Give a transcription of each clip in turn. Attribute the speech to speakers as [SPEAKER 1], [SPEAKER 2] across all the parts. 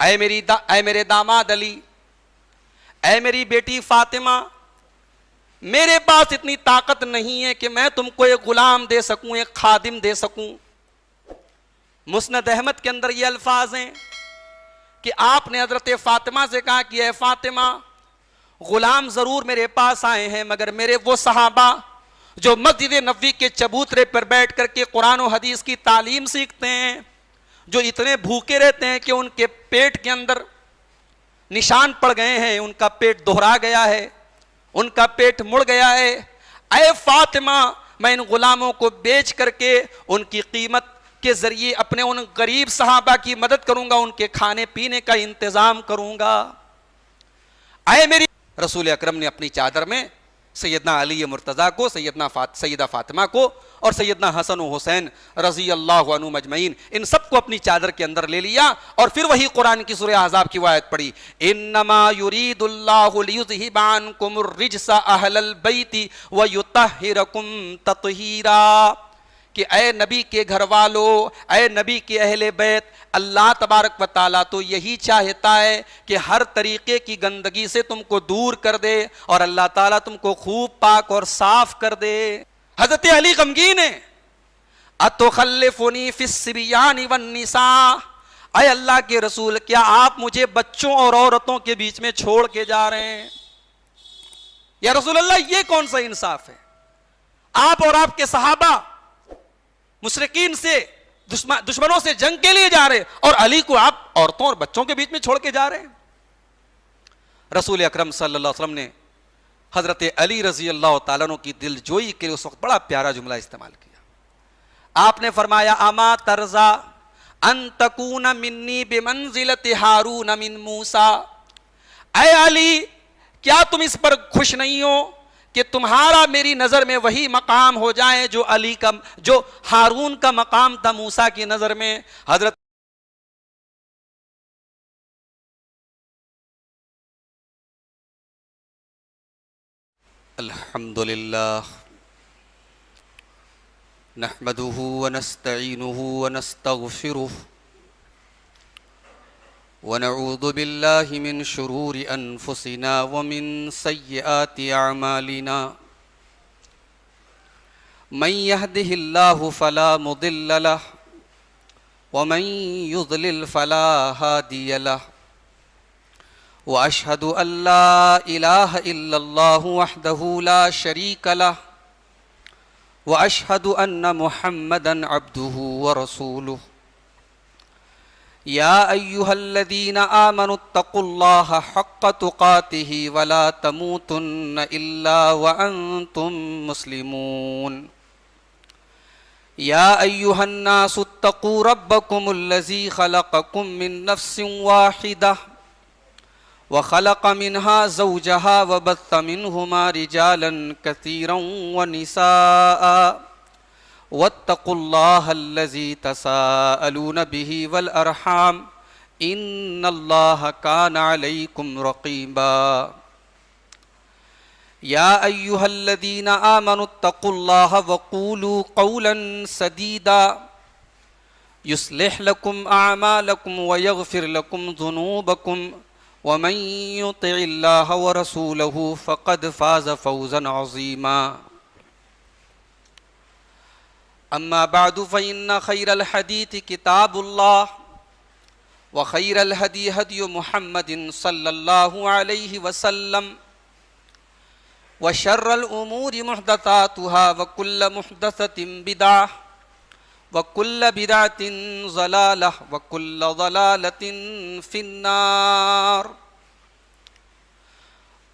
[SPEAKER 1] اے میرے داماد علی، اے میری بیٹی فاطمہ، میرے پاس اتنی طاقت نہیں ہے کہ میں تم کو ایک غلام دے سکوں، ایک خادم دے سکوں۔ مسند احمد کے اندر یہ الفاظ ہیں کہ آپ نے حضرت فاطمہ سے کہا کہ اے فاطمہ، غلام ضرور میرے پاس آئے ہیں، مگر میرے وہ صحابہ جو مسجد نبوی کے چبوترے پر بیٹھ کر کے قرآن و حدیث کی تعلیم سیکھتے ہیں، جو اتنے بھوکے رہتے ہیں کہ ان کے پیٹ کے اندر نشان پڑ گئے ہیں، ان کا پیٹ دہرا گیا ہے، ان کا پیٹ مڑ گیا ہے، اے فاطمہ میں ان غلاموں کو بیچ کر کے ان کی قیمت کے ذریعے اپنے ان غریب صحابہ کی مدد کروں گا، ان کے کھانے پینے کا انتظام کروں گا۔ اے میری رسول اکرم نے اپنی چادر میں سیدنا علی مرتضیٰ کو، سیدہ فاطمہ کو اور سیدنا حسن و حسین رضی اللہ عنہ مجمعین، ان سب کو اپنی چادر کے اندر لے لیا اور پھر وہی قرآن کی سورہ احزاب کی آیت پڑھی، انما یرید اللہ لیذہب عنکم الرجس اہل البیت ویطہرکم تطہیرا، کہ اے نبی کے گھر والو، اے نبی کے اہل بیت، اللہ تبارک و تعالیٰ تو یہی چاہتا ہے کہ ہر طریقے کی گندگی سے تم کو دور کر دے اور اللہ تعالیٰ تم کو خوب پاک اور صاف کر دے۔ حضرت علی غمگین ہیں، اتخلفنی فی الصبیان والنساء، اے اللہ کے رسول کیا آپ مجھے بچوں اور عورتوں کے بیچ میں چھوڑ کے جا رہے ہیں؟ یا رسول اللہ یہ کون سا انصاف ہے؟ آپ اور آپ کے صحابہ مشرکین سے، دشمنوں سے جنگ کے لیے جا رہے اور علی کو آپ عورتوں اور بچوں کے بیچ میں چھوڑ کے جا رہے ہیں۔ رسول اکرم صلی اللہ علیہ وسلم نے حضرت علی رضی اللہ تعالیٰ عنہ کی دل جوئی کے لیے اس وقت بڑا پیارا جملہ استعمال کیا۔ آپ نے فرمایا اما ترضا ان تکون منی بمنزلت ہارون من موسیٰ، اے علی کیا تم اس پر خوش نہیں ہو کہ تمہارا میری نظر میں وہی مقام ہو جائے جو ہارون کا مقام تھا موسیٰ کی نظر میں؟ حضرت الحمدللہ نحمده ونستعینه ونستغفره ونعوذ باللہ من شرور انفسنا ومن سیئات اعمالنا، من يهده اللہ فلا مضل له ومن يضلل فلا هادی له، واشهد ان لا الہ الا اللہ وحدہ لا شریک له، واشهد ان محمدا عبدہ ورسولہ، یا ایہا الذین آمنوا اتقوا اللہ حق تقاتہ ولا تموتن الا وانتم مسلمون، یا ایہا الناس اتقوا ربکم الذی خلقکم من نفس واحدہ وخلق منها زوجها وبث منهما رجالا كثيرا ونساء واتقوا الله الذي تساءلون به والأرحام إن الله كان عليكم رقيبا، يا أيها الذين آمنوا اتقوا الله وقولوا قولا سديدا يصلح لكم أعمالكم ويغفر لكم ذنوبكم ومن يطع الله ورسوله فقد فاز فوزا عظيما، اما بعد فإن خير الحديث كتاب الله وخير الهدي هدي محمد صلى الله عليه وسلم وشر الأمور محدثاتها وكل محدثة بدعة وكل بدعة ضلالة وكل ضلالة في النار۔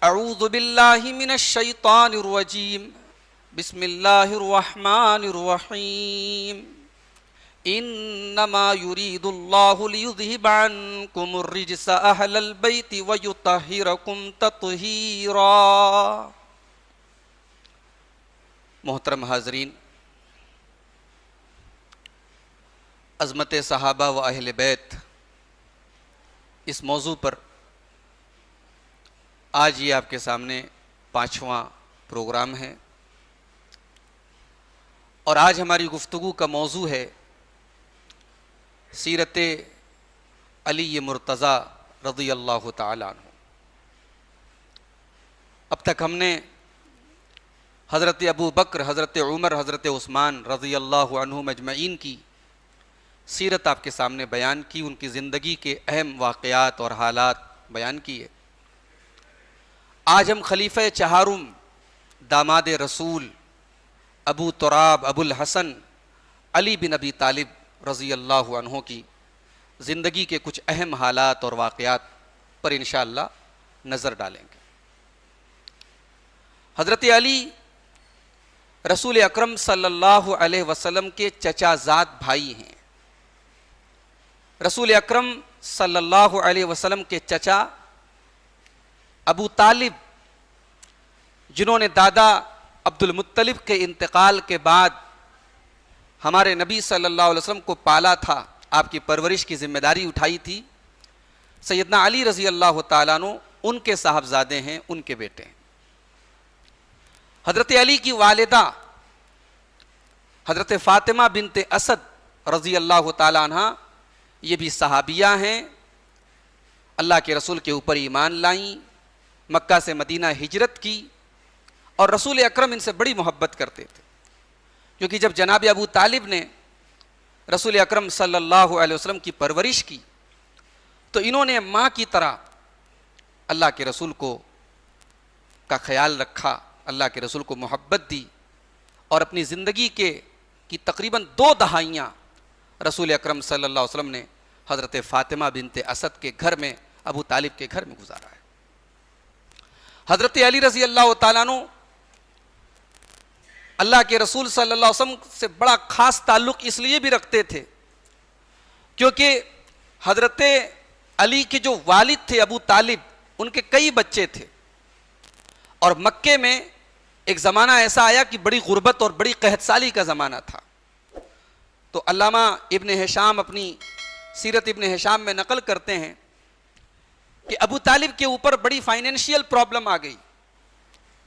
[SPEAKER 1] اعوذ بالله من الشيطان الرجيم، بسم اللہ الرحمن الرحیم، انما یرید اللہ لیذہب عنکم الرجس اہل البیت ویطہرکم تطہیرا۔ محترم حاضرین، عظمت صحابہ و اہل بیت، اس موضوع پر آج یہ آپ کے سامنے 5واں پروگرام ہے، اور آج ہماری گفتگو کا موضوع ہے سیرت علی مرتضیٰ رضی اللہ تعالیٰ عنہ۔ اب تک ہم نے حضرت ابو بکر، حضرت عمر، حضرت عثمان رضی اللہ عنہم اجمعین کی سیرت آپ کے سامنے بیان کی، ان کی زندگی کے اہم واقعات اور حالات بیان کیے۔ آج ہم خلیفہ چہارم داماد رسول ابو تراب ابو الحسن علی بن ابی طالب رضی اللہ عنہ کی زندگی کے کچھ اہم حالات اور واقعات پر انشاءاللہ نظر ڈالیں گے۔ حضرت علی رسول اکرم صلی اللہ علیہ وسلم کے چچا زاد بھائی ہیں۔ رسول اکرم صلی اللہ علیہ وسلم کے چچا ابو طالب، جنہوں نے دادا عبد المطلب کے انتقال کے بعد ہمارے نبی صلی اللہ علیہ وسلم کو پالا تھا، آپ کی پرورش کی ذمہ داری اٹھائی تھی، سیدنا علی رضی اللہ تعالیٰ عنہ ان کے صاحبزادے ہیں، ان کے بیٹے ہیں۔ حضرت علی کی والدہ حضرت فاطمہ بنت اسد رضی اللہ تعالیٰ عنہ، یہ بھی صحابیہ ہیں، اللہ کے رسول کے اوپر ایمان لائیں، مکہ سے مدینہ ہجرت کی، اور رسول اکرم ان سے بڑی محبت کرتے تھے، کیونکہ جب جناب ابو طالب نے رسول اکرم صلی اللہ علیہ وسلم کی پرورش کی تو انہوں نے ماں کی طرح اللہ کے رسول کا خیال رکھا، اللہ کے رسول کو محبت دی، اور اپنی زندگی کی تقریباً 2 دہائیاں رسول اکرم صلی اللہ علیہ وسلم نے حضرت فاطمہ بنت اسد کے گھر میں، ابو طالب کے گھر میں گزارا ہے۔ حضرت علی رضی اللہ تعالیٰ عنہ اللہ کے رسول صلی اللہ علیہ وسلم سے بڑا خاص تعلق اس لیے بھی رکھتے تھے کیونکہ حضرت علی کے جو والد تھے ابو طالب، ان کے کئی بچے تھے، اور مکے میں ایک زمانہ ایسا آیا کہ بڑی غربت اور بڑی قحط سالی کا زمانہ تھا۔ تو علامہ ابن ہشام اپنی سیرت ابن ہشام میں نقل کرتے ہیں کہ ابو طالب کے اوپر بڑی فائنینشیل پرابلم آ گئی،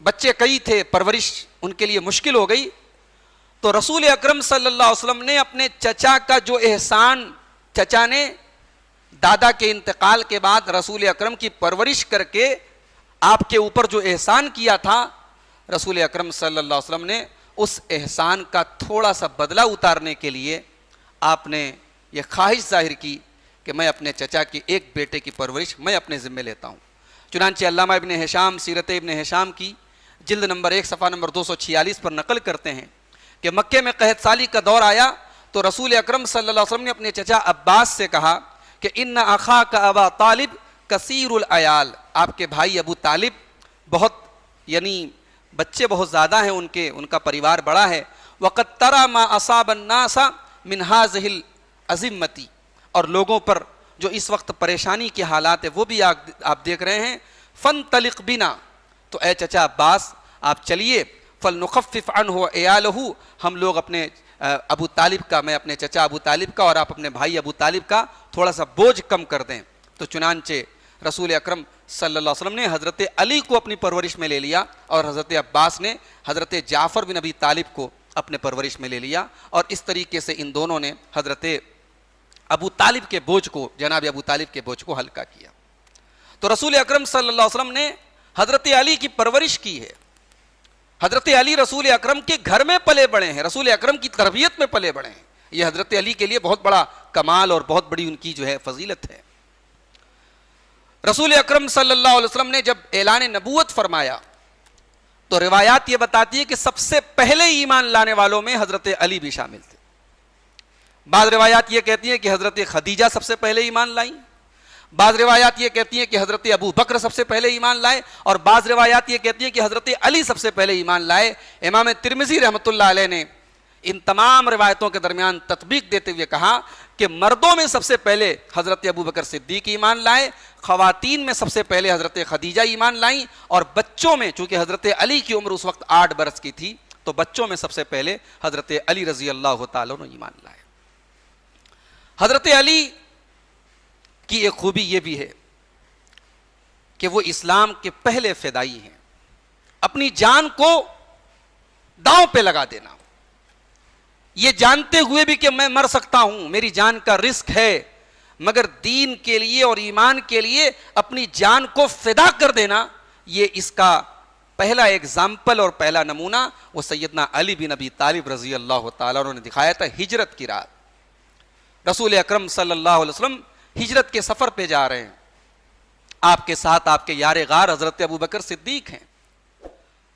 [SPEAKER 1] بچے کئی تھے، پرورش ان کے لیے مشکل ہو گئی، تو رسول اکرم صلی اللہ علیہ وسلم نے اپنے چچا کا جو احسان، چچا نے دادا کے انتقال کے بعد رسول اکرم کی پرورش کر کے آپ کے اوپر جو احسان کیا تھا، رسول اکرم صلی اللہ علیہ وسلم نے اس احسان کا تھوڑا سا بدلہ اتارنے کے لیے آپ نے یہ خواہش ظاہر کی کہ میں اپنے چچا کے ایک بیٹے کی پرورش میں اپنے ذمہ لیتا ہوں۔ چنانچہ علامہ ابن ہشام سیرت ابن ہشام کی جلد نمبر 1 صفحہ نمبر 246 پر نقل کرتے ہیں کہ مکے میں قحط سالی کا دور آیا تو رسول اکرم صلی اللہ علیہ وسلم نے اپنے چچا عباس سے کہا کہ ان اخاک ابا طالب کثیر العیال، آپ کے بھائی ابو طالب بہت، یعنی بچے بہت زیادہ ہیں ان کا پریوار بڑا ہے، وقد تری ما اصاب الناس من هذه الازمتی، اور لوگوں پر جو اس وقت پریشانی کے حالات ہیں وہ بھی آپ دیکھ رہے ہیں، فانطلق بنا، تو اے چچا عباس آپ چلیے، فلنخفف عنہ عیالہ، ہم لوگ اپنے ابو طالب کا، میں اپنے چچا ابو طالب کا اور آپ اپنے بھائی ابو طالب کا تھوڑا سا بوجھ کم کر دیں۔ تو چنانچہ رسول اکرم صلی اللہ علیہ وسلم نے حضرت علی کو اپنی پرورش میں لے لیا، اور حضرت عباس نے حضرت جعفر بن ابی طالب کو اپنے پرورش میں لے لیا، اور اس طریقے سے ان دونوں نے حضرت ابو طالب کے بوجھ کو، جناب ابو طالب کے بوجھ کو ہلکا کیا۔ تو رسول اکرم صلی اللہ علیہ وسلم نے حضرت علی کی پرورش کی ہے۔ حضرت علی رسول اکرم کے گھر میں پلے بڑے ہیں، رسول اکرم کی تربیت میں پلے بڑے ہیں، یہ حضرت علی کے لیے بہت بڑا کمال اور بہت بڑی ان کی جو ہے فضیلت ہے۔ رسول اکرم صلی اللہ علیہ وسلم نے جب اعلان نبوت فرمایا تو روایات یہ بتاتی ہے کہ سب سے پہلے ایمان لانے والوں میں حضرت علی بھی شامل تھے۔ بعض روایات یہ کہتی ہیں کہ حضرت خدیجہ سب سے پہلے ایمان لائیں، بعض روایات یہ کہتی ہیں کہ حضرت ابو بکر سب سے پہلے ایمان لائے، اور بعض روایات یہ کہتی ہیں کہ حضرت علی سب سے پہلے ایمان لائے۔ امام ترمذی رحمۃ اللہ علیہ نے ان تمام روایتوں کے درمیان تطبیق دیتے ہوئے کہا کہ مردوں میں سب سے پہلے حضرت ابو بکر صدیق ایمان لائے، خواتین میں سب سے پہلے حضرت خدیجہ ایمان لائیں، اور بچوں میں چونکہ حضرت علی کی عمر اس وقت 8 برس کی تھی تو بچوں میں سب سے پہلے حضرت علی رضی اللہ تعالیٰ نے ایمان لائے۔ حضرت علی کی ایک خوبی یہ بھی ہے کہ وہ اسلام کے پہلے فدائی ہیں، اپنی جان کو داؤں پہ لگا دینا، یہ جانتے ہوئے بھی کہ میں مر سکتا ہوں، میری جان کا رسک ہے، مگر دین کے لیے اور ایمان کے لیے اپنی جان کو فدا کر دینا، یہ اس کا پہلا ایگزامپل اور پہلا نمونہ وہ سیدنا علی بن ابی طالب رضی اللہ تعالیٰ عنہ نے دکھایا تھا۔ ہجرت کی رات رسول اکرم صلی اللہ علیہ وسلم ہجرت کے سفر پہ جا رہے ہیں، آپ کے ساتھ آپ کے یار غار حضرت ابوبکر صدیق ہیں۔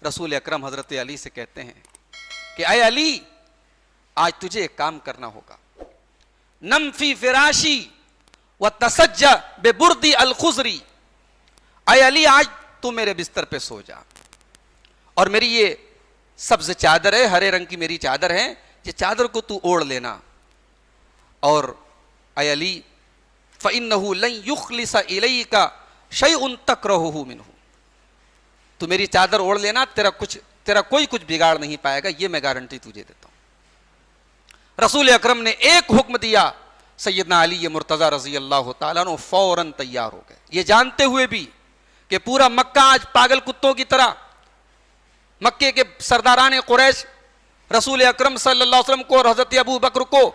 [SPEAKER 1] رسول اکرم حضرت علی سے کہتے ہیں کہ اے علی، آج تجھے ایک کام کرنا ہوگا، نم فی فراشی وتسجع ببردی الخضری، اے علی آج تو میرے بستر پہ سو جا، اور میری یہ سبز چادر ہے، ہرے رنگ کی میری چادر ہے، یہ چادر کو تو اوڑھ لینا، اور اے علی فإنہ لن یخلص الیک شیء تکرہہ منہ، تو میری چادر اوڑھ لینا، تیرا کوئی کچھ بگاڑ نہیں پائے گا، یہ میں گارنٹی تجھے دیتا ہوں۔ رسول اکرم نے ایک حکم دیا، سیدنا علی مرتضی رضی اللہ تعالیٰ عنہ فوراً تیار ہو گئے، یہ جانتے ہوئے بھی کہ پورا مکہ آج پاگل کتوں کی طرح، مکے کے سرداران قریش رسول اکرم صلی اللہ علیہ وسلم کو اور حضرت ابو بکر کو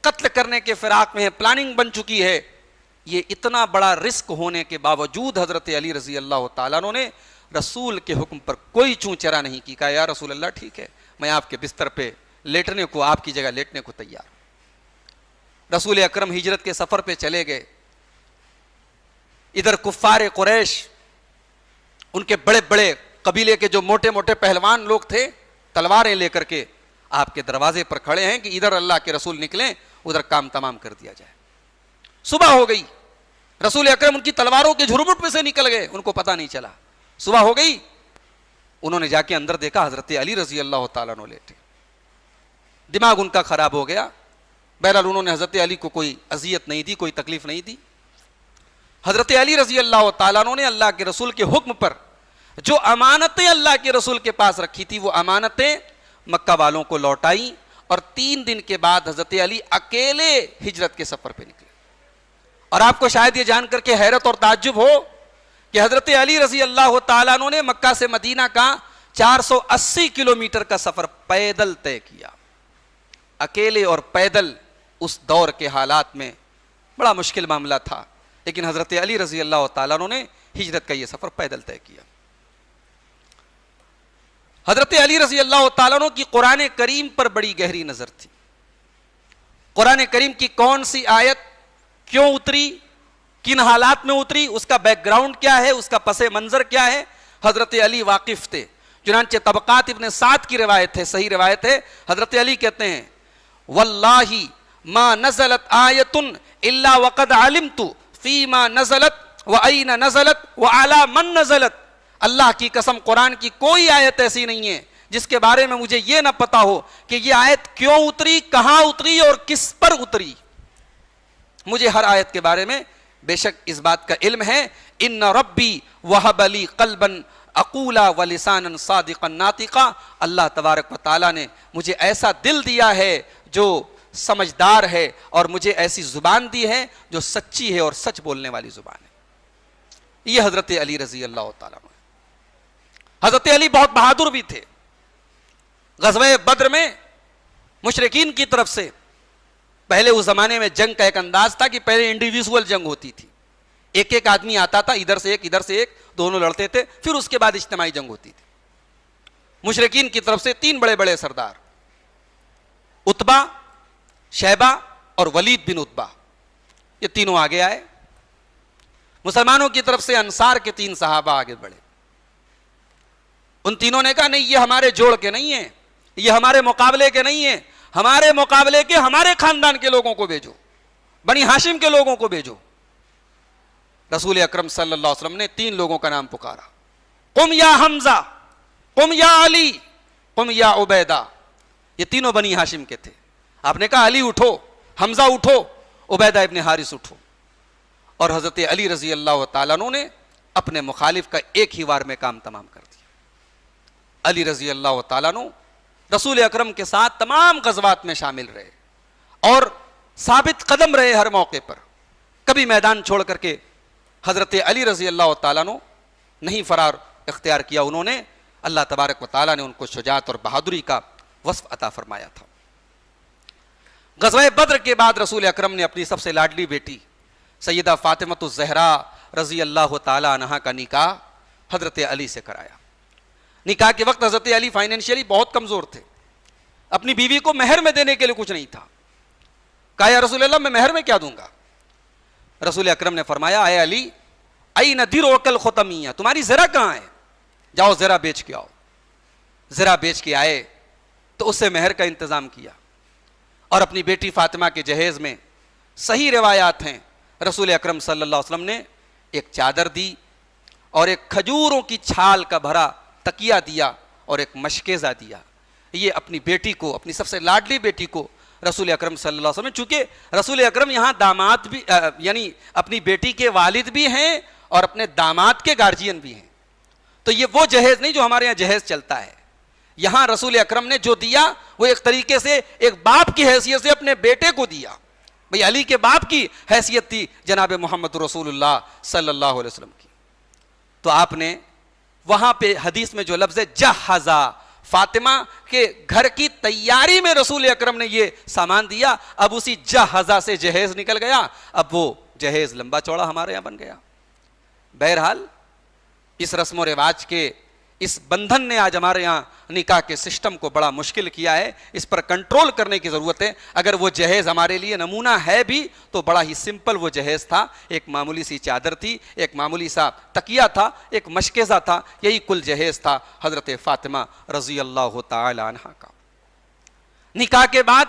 [SPEAKER 1] قتل کرنے کے فراق میں ہے، پلاننگ بن چکی ہے۔ یہ اتنا بڑا رسک ہونے کے باوجود حضرت علی رضی اللہ تعالیٰ عنہ نے رسول کے حکم پر کوئی چوں چرا نہیں کی، کہا یا رسول اللہ ٹھیک ہے، میں آپ کے بستر پہ لیٹنے کو، آپ کی جگہ لیٹنے کو تیار ہوں۔ رسول اکرم ہجرت کے سفر پہ چلے گئے، ادھر کفار قریش، ان کے بڑے بڑے قبیلے کے جو موٹے موٹے پہلوان لوگ تھے، تلواریں لے کر کے آپ کے دروازے پر کھڑے ہیں کہ ادھر اللہ کے رسول نکلیں، ادھر کام تمام کر دیا جائے۔ صبح ہو گئی، رسول اکرم ان کی تلواروں کے جھرمٹ میں سے نکل گئے، ان کو پتہ نہیں چلا۔ صبح ہو گئی، انہوں نے جا کے اندر دیکھا حضرت علی رضی اللہ تعالیٰ عنہ لیٹے، دماغ ان کا خراب ہو گیا۔ بہرحال انہوں نے حضرت علی کو کوئی اذیت نہیں دی، کوئی تکلیف نہیں دی۔ حضرت علی رضی اللہ تعالیٰ عنہ نے اللہ کے رسول کے حکم پر جو امانتیں اللہ کے رسول کے پاس رکھی تھی، وہ امانتیں مکہ والوں کو لوٹائی، اور 3 دن کے بعد حضرت علی اکیلے ہجرت کے سفر پہ نکلے۔ اور آپ کو شاید یہ جان کر کے حیرت اور تعجب ہو کہ حضرت علی رضی اللہ تعالیٰ عنہ نے مکہ سے مدینہ کا 480 کلومیٹر کا سفر پیدل طے کیا، اکیلے اور پیدل۔ اس دور کے حالات میں بڑا مشکل معاملہ تھا، لیکن حضرت علی رضی اللہ تعالیٰ عنہ نے ہجرت کا یہ سفر پیدل طے کیا۔ حضرت علی رضی اللہ تعالیٰ عنہ کی قرآن کریم پر بڑی گہری نظر تھی۔ قرآن کریم کی کون سی آیت کیوں اتری، کن حالات میں اتری، اس کا بیک گراؤنڈ کیا ہے، اس کا پس منظر کیا ہے، حضرت علی واقف تھے۔ چنانچہ طبقات ابن سعد کی روایت ہے، صحیح روایت ہے، حضرت علی کہتے ہیں واللہ ما نزلت آیت الا وقد علمت فیما نزلت وَأَيْنَ نزلت وَعَلَى مَنْ نزلت، اللہ کی قسم قرآن کی کوئی آیت ایسی نہیں ہے جس کے بارے میں مجھے یہ نہ پتا ہو کہ یہ آیت کیوں اتری، کہاں اتری اور کس پر اتری۔ مجھے ہر آیت کے بارے میں بے شک اس بات کا علم ہے، ان ربی وہب لی قلبا اقولا ولسانا صادقا ناطقا، اللہ تبارک و تعالیٰ نے مجھے ایسا دل دیا ہے جو سمجھدار ہے، اور مجھے ایسی زبان دی ہے جو سچی ہے اور سچ بولنے والی زبان ہے۔ یہ حضرت علی رضی اللہ تعالیٰ عنہ۔ حضرت علی بہت بہادر بھی تھے۔ غزوہ بدر میں مشرکین کی طرف سے، پہلے اس زمانے میں جنگ کا ایک انداز تھا کہ پہلے انڈیویژول جنگ ہوتی تھی، ایک ایک آدمی آتا تھا، ادھر سے ایک ادھر سے ایک، دونوں لڑتے تھے، پھر اس کے بعد اجتماعی جنگ ہوتی تھی۔ مشرکین کی طرف سے 3 بڑے بڑے سردار، عتبہ، شیبہ اور ولید بن عتبہ، یہ تینوں آگے آئے۔ مسلمانوں کی طرف سے انصار کے 3 صحابہ آگے بڑھے۔ ان تینوں نے کہا نہیں، یہ ہمارے جوڑ کے نہیں ہیں، یہ ہمارے مقابلے کے نہیں ہیں، ہمارے مقابلے کے ہمارے خاندان کے لوگوں کو بھیجو، بنی ہاشم کے لوگوں کو بھیجو۔ رسول اکرم صلی اللہ علیہ وسلم نے 3 لوگوں کا نام پکارا، قم یا حمزہ، قم یا علی، قم یا عبیدہ۔ یہ تینوں بنی ہاشم کے تھے۔ آپ نے کہا علی اٹھو، حمزہ اٹھو، عبیدہ ابن حارث اٹھو۔ اور حضرت علی رضی اللہ تعالیٰ عنہ نے اپنے مخالف کا ایک ہی وار میں کام تمام کر دیا۔ علی رضی اللہ تعالیٰ عنہ رسول اکرم کے ساتھ تمام غزوات میں شامل رہے اور ثابت قدم رہے ہر موقع پر، کبھی میدان چھوڑ کر کے حضرت علی رضی اللہ تعالیٰ عنہ نہیں فرار اختیار کیا۔ انہوں نے، اللہ تبارک و تعالیٰ نے ان کو شجاعت اور بہادری کا وصف عطا فرمایا تھا۔ غزوہ بدر کے بعد رسول اکرم نے اپنی سب سے لاڈلی بیٹی سیدہ فاطمۃ الزہرا رضی اللہ تعالی عنہا کا نکاح حضرت علی سے کرایا. نکاح کے وقت حضرت علی فائنینشیلی بہت کمزور تھے, اپنی بیوی کو مہر میں دینے کے لیے کچھ نہیں تھا. کہا یا رسول اللہ میں مہر میں کیا دوں گا؟ رسول اکرم نے فرمایا اے علی این درعک الختمیہ, تمہاری زرہ کہاں ہے؟ جاؤ زرہ بیچ کے آؤ. زرہ بیچ کے آئے تو اس سے مہر کا انتظام کیا, اور اپنی بیٹی فاطمہ کے جہیز میں صحیح روایات ہیں رسول اکرم صلی اللہ علیہ وسلم نے ایک چادر دی اور ایک کھجوروں کی چھال کا بھرا تکیہ دیا اور ایک مشکیزہ دیا. یہ اپنی بیٹی کو, اپنی سب سے لاڈلی بیٹی کو رسول اکرم صلی اللہ علیہ وسلم, چونکہ رسول اکرم یہاں داماد بھی یعنی اپنی بیٹی کے والد بھی ہیں اور اپنے داماد کے گارجین بھی ہیں, تو یہ وہ جہیز نہیں جو ہمارے یہاں جہیز چلتا ہے. یہاں رسول اکرم نے جو دیا وہ ایک طریقے سے ایک باپ کی حیثیت سے اپنے بیٹے کو دیا. بھئی علی کے باپ کی حیثیت تھی جناب محمد رسول اللہ صلی اللہ علیہ وسلم کی. تو آپ نے وہاں پہ حدیث میں جو لفظ ہے جہزا, فاطمہ کے گھر کی تیاری میں رسول اکرم نے یہ سامان دیا. اب اسی جہزا سے جہیز نکل گیا, اب وہ جہیز لمبا چوڑا ہمارے یہاں بن گیا. بہرحال اس رسم و رواج کے اس بندھن نے آج ہمارے یہاں نکاح کے سسٹم کو بڑا مشکل کیا ہے. اس پر کنٹرول کرنے کی ضرورت ہے. اگر وہ جہیز ہمارے لیے نمونہ ہے بھی تو بڑا ہی سمپل وہ جہیز تھا, ایک معمولی سی چادر تھی, ایک معمولی سا تکیہ تھا, ایک مشکیزہ تھا, یہی کل جہیز تھا حضرت فاطمہ رضی اللہ تعالی عنہا کا. نکاح کے بعد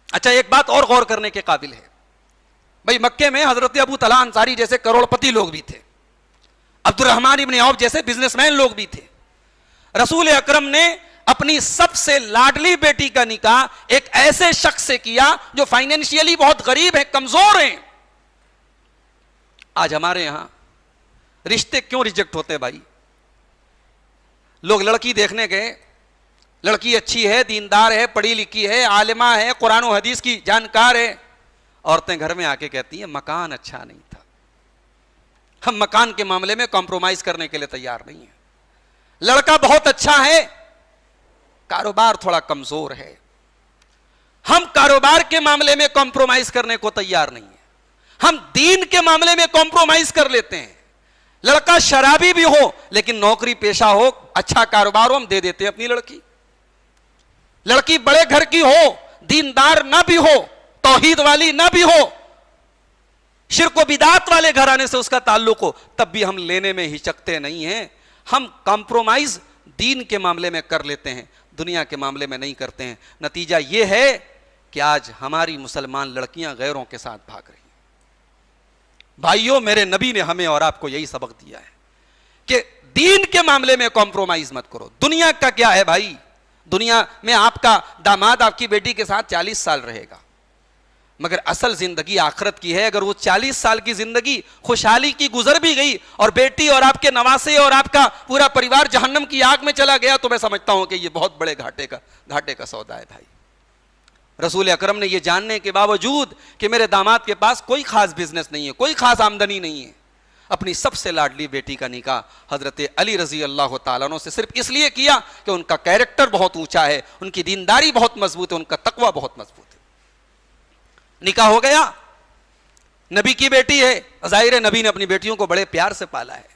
[SPEAKER 1] اچھا ایک بات اور غور کرنے کے قابل ہے. بھئی مکے میں حضرت ابو طلحہ انصاری جیسے کروڑ پتی لوگ بھی تھے, عبد الرحمن ابن عوف جیسے بزنس مین لوگ بھی تھے. رسول اکرم نے اپنی سب سے لاڈلی بیٹی کا نکاح ایک ایسے شخص سے کیا جو فائنینشیلی بہت غریب ہیں, کمزور ہیں. آج ہمارے یہاں رشتے کیوں ریجیکٹ ہوتے ہیں بھائی؟ لوگ لڑکی دیکھنے گئے, لڑکی اچھی ہے, دیندار ہے, پڑھی لکھی ہے, عالمہ ہے, قرآن و حدیث کی جانکار ہے. عورتیں گھر میں آ کے کہتی ہیں مکان اچھا نہیں تھا, ہم مکان کے معاملے میں کمپرومائز کرنے کے لیے تیار نہیں ہیں. لڑکا بہت اچھا ہے, کاروبار تھوڑا کمزور ہے, ہم کاروبار کے معاملے میں کمپرومائز کرنے کو تیار نہیں ہیں. ہم دین کے معاملے میں کمپرومائز کر لیتے ہیں. لڑکا شرابی بھی ہو لیکن نوکری پیشہ ہو, اچھا کاروبار ہو, ہم دے دیتے ہیں اپنی لڑکی. لڑکی بڑے گھر کی ہو, دیندار نہ بھی ہو, توحید والی نہ بھی ہو, شرک و بدعت والے گھرانے سے اس کا تعلق ہو, تب بھی ہم لینے میں ہچکتے نہیں ہیں. ہم کمپرومائز دین کے معاملے میں کر لیتے ہیں, دنیا کے معاملے میں نہیں کرتے ہیں. نتیجہ یہ ہے کہ آج ہماری مسلمان لڑکیاں غیروں کے ساتھ بھاگ رہی ہیں. بھائیوں, میرے نبی نے ہمیں اور آپ کو یہی سبق دیا ہے کہ دین کے معاملے میں کمپرومائز مت کرو. دنیا کا کیا ہے بھائی؟ دنیا میں آپ کا داماد آپ کی بیٹی کے ساتھ 40 سال رہے گا, مگر اصل زندگی آخرت کی ہے. اگر وہ 40 سال کی زندگی خوشحالی کی گزر بھی گئی اور بیٹی اور آپ کے نواسے اور آپ کا پورا پریوار جہنم کی آگ میں چلا گیا تو میں سمجھتا ہوں کہ یہ بہت بڑے گھاٹے کا سودا ہے بھائی. رسول اکرم نے یہ جاننے کے باوجود کہ میرے داماد کے پاس کوئی خاص بزنس نہیں ہے, کوئی خاص آمدنی نہیں ہے, اپنی سب سے لاڈلی بیٹی کا نکاح حضرت علی رضی اللہ تعالیٰ عنہ سے صرف اس لیے کیا کہ ان کا کیریکٹر بہت اونچا ہے, ان کی دینداری بہت مضبوط ہے, ان کا تقوی بہت مضبوط ہے. نکاح ہو گیا, نبی کی بیٹی ہے, ظاہر ہے نبی نے اپنی بیٹیوں کو بڑے پیار سے پالا ہے,